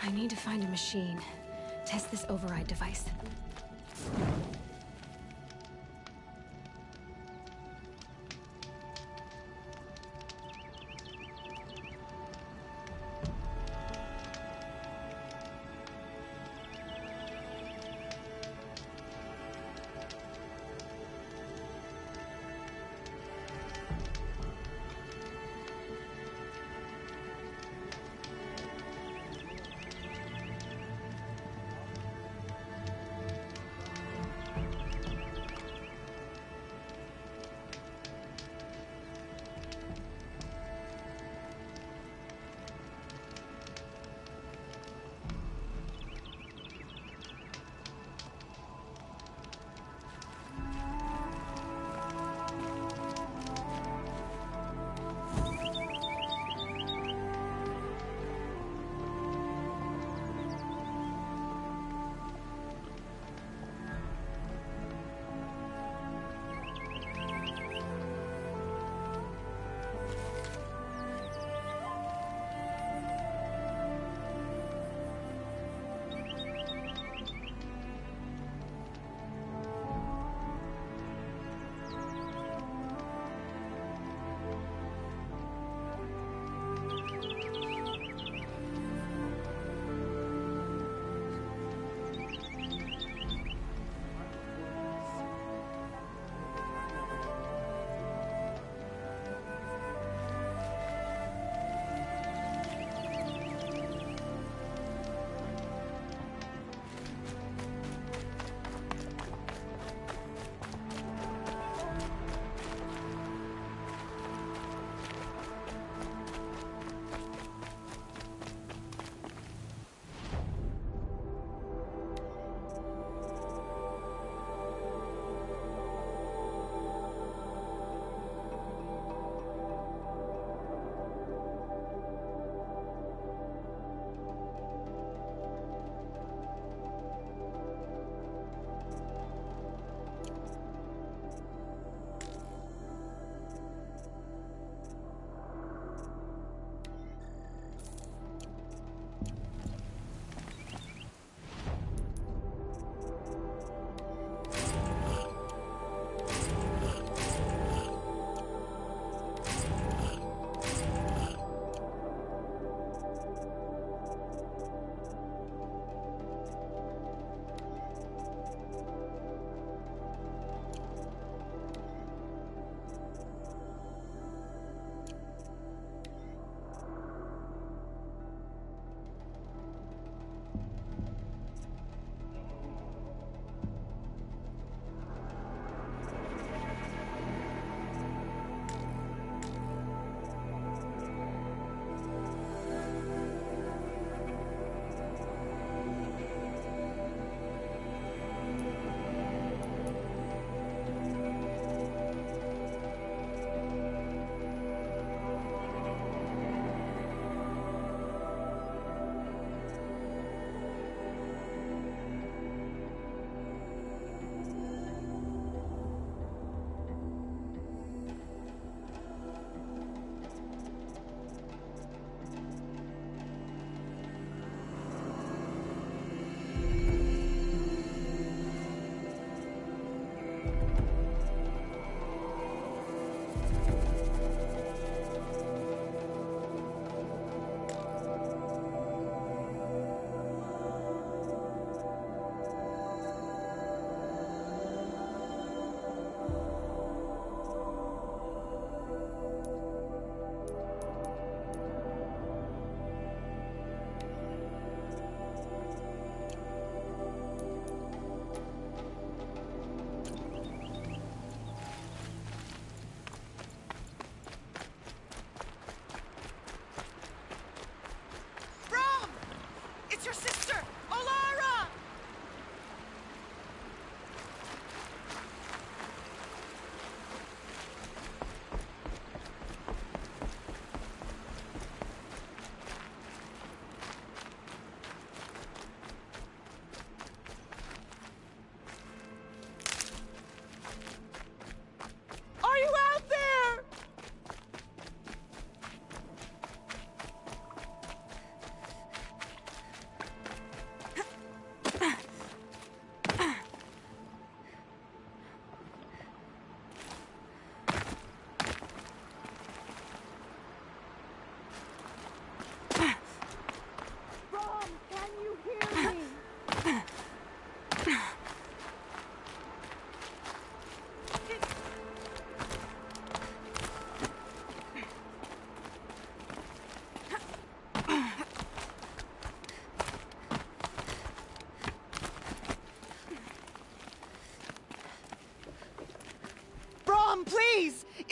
I need to find a machine. Test this override device.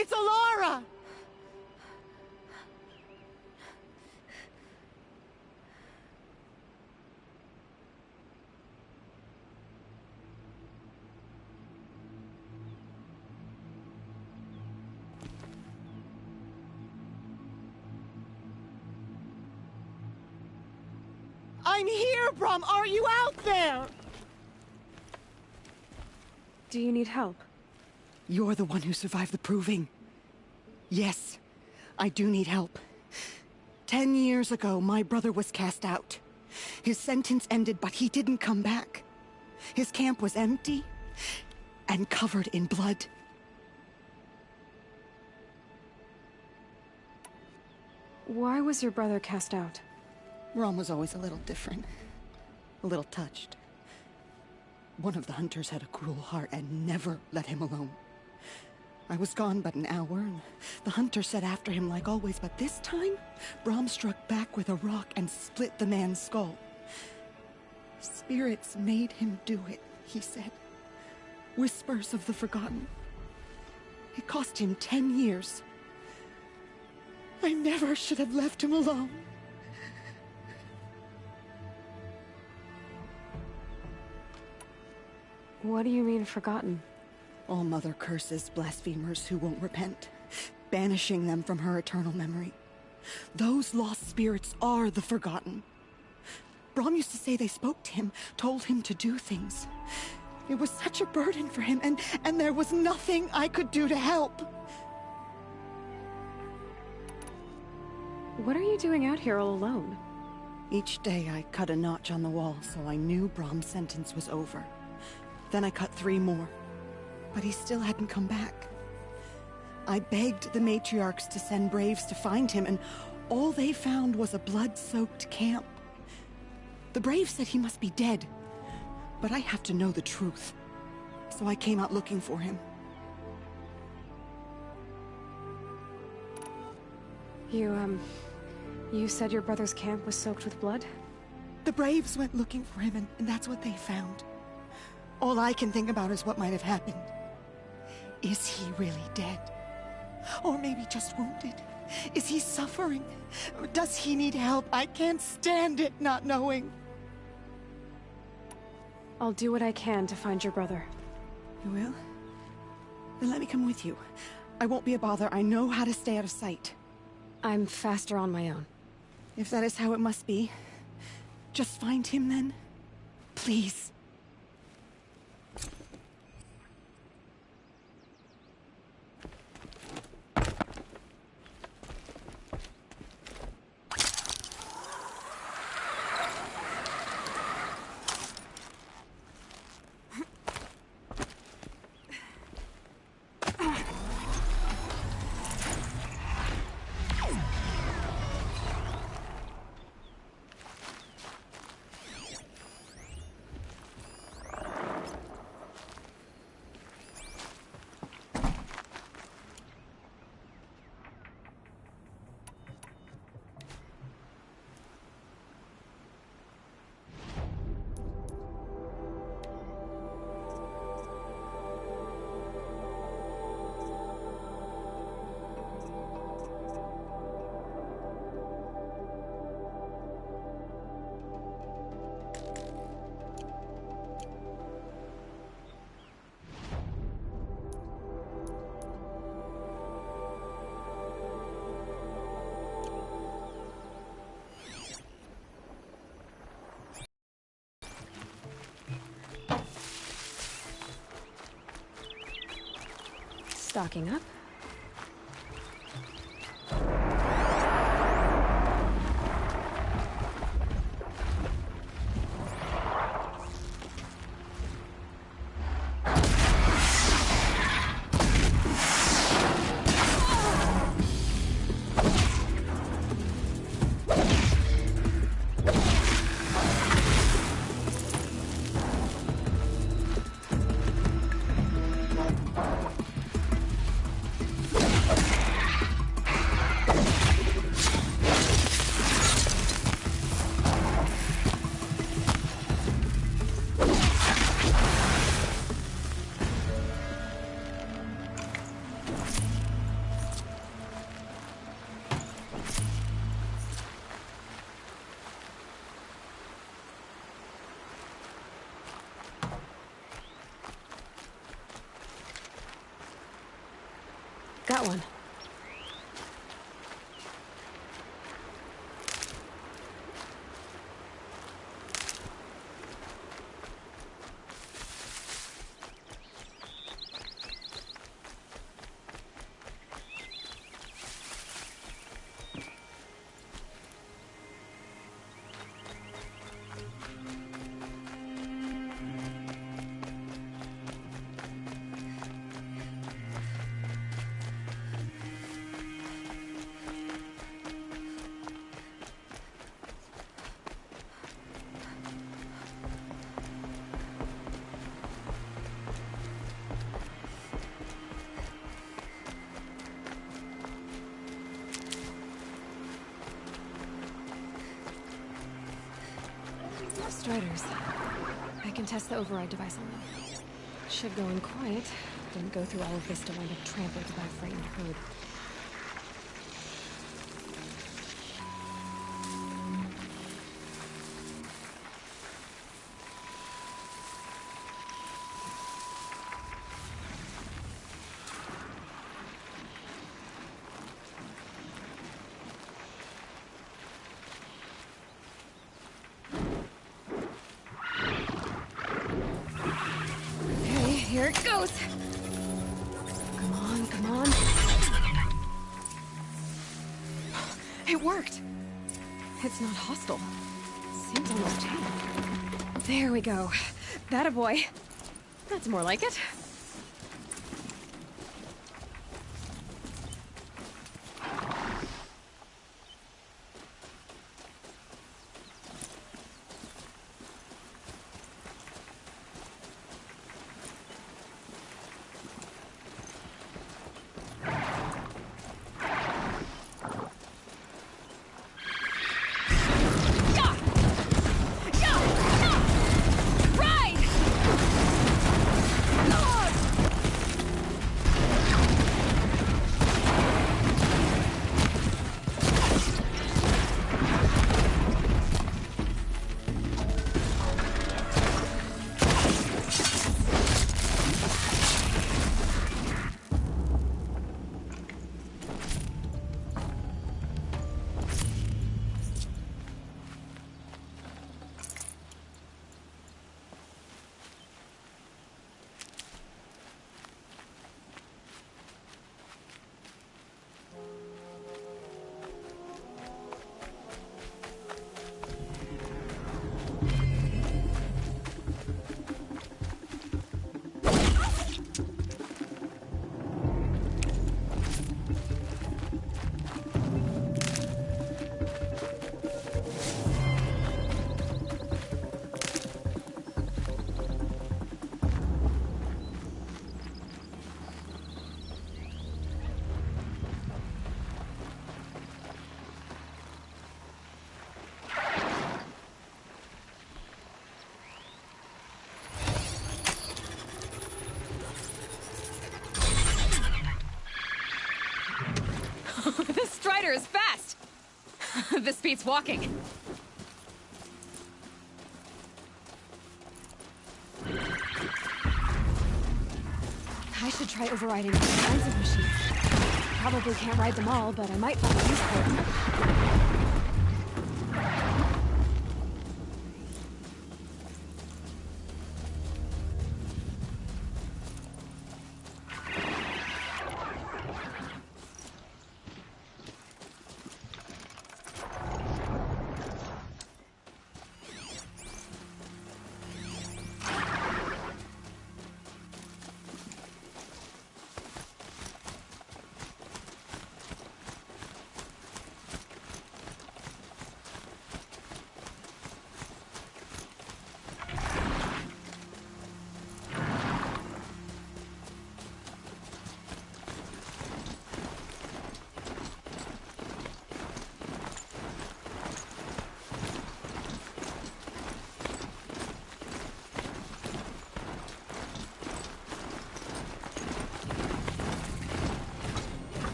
It's Alara! I'm here, Brom! Are you out there? Do you need help? You're the one who survived the proving. Yes, I do need help. 10 years ago, my brother was cast out. His sentence ended, but he didn't come back. His camp was empty and covered in blood. Why was your brother cast out? Rom was always a little different. A little touched. One of the hunters had a cruel heart and never let him alone. I was gone but an hour, and the hunter set after him like always, but this time, Brom struck back with a rock and split the man's skull. Spirits made him do it, he said. Whispers of the forgotten. It cost him 10 years. I never should have left him alone. What do you mean, forgotten? All-Mother curses blasphemers who won't repent, banishing them from her eternal memory. Those lost spirits are the forgotten. Brom used to say they spoke to him, told him to do things. It was such a burden for him, and there was nothing I could do to help. What are you doing out here all alone? Each day I cut a notch on the wall, so I knew Brom's sentence was over. Then I cut 3 more. But he still hadn't come back. I begged the matriarchs to send braves to find him, and all they found was a blood-soaked camp. The braves said he must be dead, but I have to know the truth. So I came out looking for him. You said your brother's camp was soaked with blood? The braves went looking for him, and that's what they found. All I can think about is what might have happened. Is he really dead? Or maybe just wounded? Is he suffering? Or does he need help? I can't stand it not knowing. I'll do what I can to find your brother. You will? Then let me come with you. I won't be a bother. I know how to stay out of sight. I'm faster on my own. If that is how it must be, just find him then. Please. Stocking up. one. Striders. I can test the override device on them. Should go in quiet. Didn't go through all of this to wind up trampled by a frightened herd. Here it goes! Come on, come on. It worked! It's not hostile. Seems almost tame. There we go. That a boy. That's more like it. This Strider is fast! This beats walking. I should try overriding all kinds of machines. Probably can't ride them all, but I might find a use for them.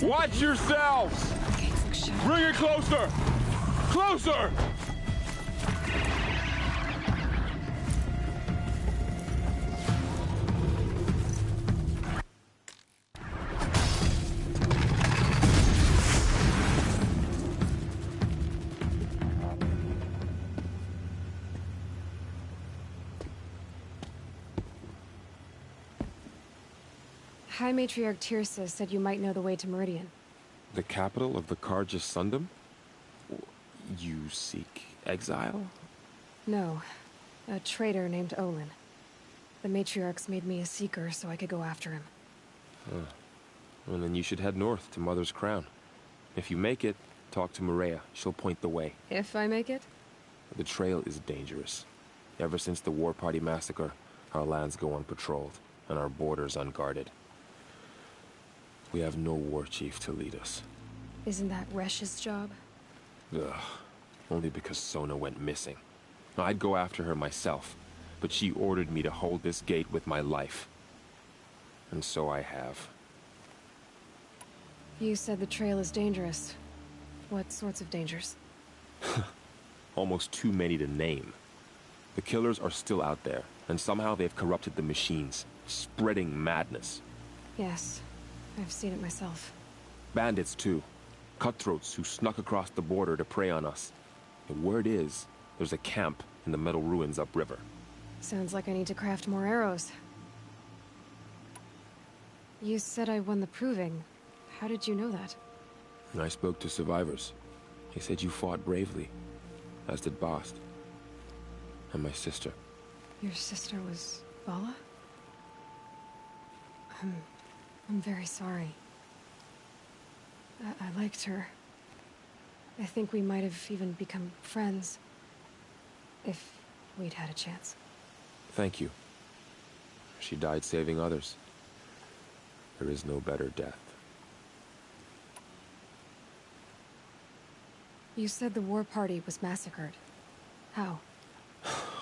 Watch yourselves! Bring it closer! Closer! High Matriarch Tirsa said you might know the way to Meridian. The capital of the Carja Sundom? You seek exile? No. A traitor named Olin. The Matriarchs made me a seeker so I could go after him. Huh. Well, then you should head north to Mother's Crown. If you make it, talk to Maria. She'll point the way. If I make it? The trail is dangerous. Ever since the War Party massacre, our lands go unpatrolled, and our borders unguarded. We have no war chief to lead us. Isn't that Resh's job? Ugh. Only because Sona went missing. I'd go after her myself, but she ordered me to hold this gate with my life. And so I have. You said the trail is dangerous. What sorts of dangers? Almost too many to name. The killers are still out there, and somehow they've corrupted the machines, spreading madness. Yes, I've seen it myself. Bandits, too. Cutthroats who snuck across the border to prey on us. The word is, there's a camp in the metal ruins upriver. Sounds like I need to craft more arrows. You said I won the proving. How did you know that? I spoke to survivors. They said you fought bravely, as did Bast. And my sister. Your sister was Vala? I'm very sorry. I liked her. I think we might have even become friends. If we'd had a chance. Thank you. She died saving others. There is no better death. You said the war party was massacred. How?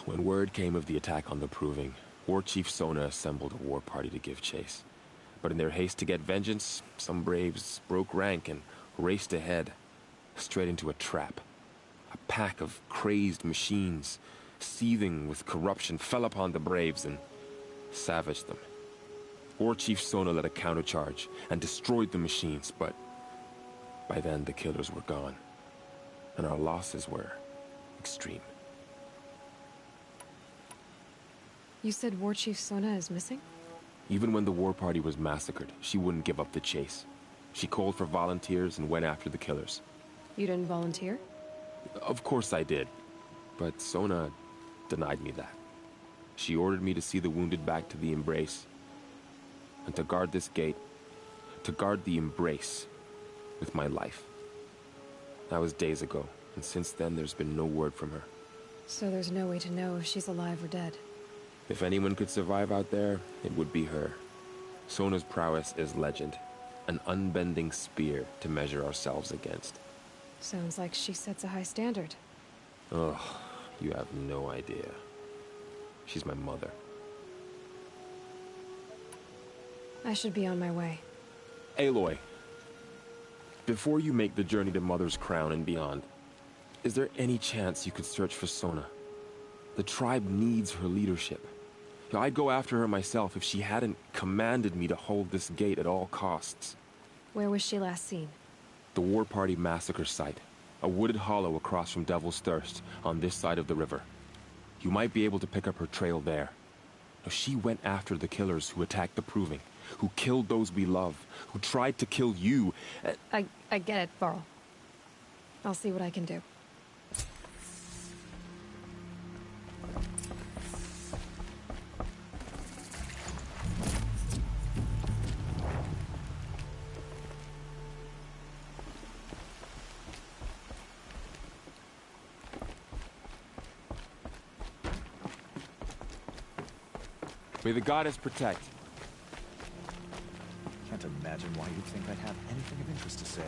When word came of the attack on the Proving, War Chief Sona assembled a war party to give chase. But in their haste to get vengeance, some braves broke rank and raced ahead, straight into a trap. A pack of crazed machines, seething with corruption, fell upon the braves and savaged them. War Chief Sona led a countercharge and destroyed the machines, but by then the killers were gone, and our losses were extreme. You said War Chief Sona is missing? Even when the war party was massacred, she wouldn't give up the chase. She called for volunteers and went after the killers. You didn't volunteer? Of course I did, but Sona denied me that. She ordered me to see the wounded back to the Embrace, and to guard this gate, to guard the Embrace with my life. That was days ago, and since then there's been no word from her. So there's no way to know if she's alive or dead. If anyone could survive out there, it would be her. Sona's prowess is legend, an unbending spear to measure ourselves against. Sounds like she sets a high standard. Ugh, you have no idea. She's my mother. I should be on my way. Aloy, before you make the journey to Mother's Crown and beyond, is there any chance you could search for Sona? The tribe needs her leadership. I'd go after her myself if she hadn't commanded me to hold this gate at all costs. Where was she last seen? The War Party massacre site. A wooded hollow across from Devil's Thirst, on this side of the river. You might be able to pick up her trail there. She went after the killers who attacked the Proving, who killed those we love, who tried to kill you. I get it, Varl. I'll see what I can do. May the goddess protect. Can't imagine why you'd think I'd have anything of interest to say.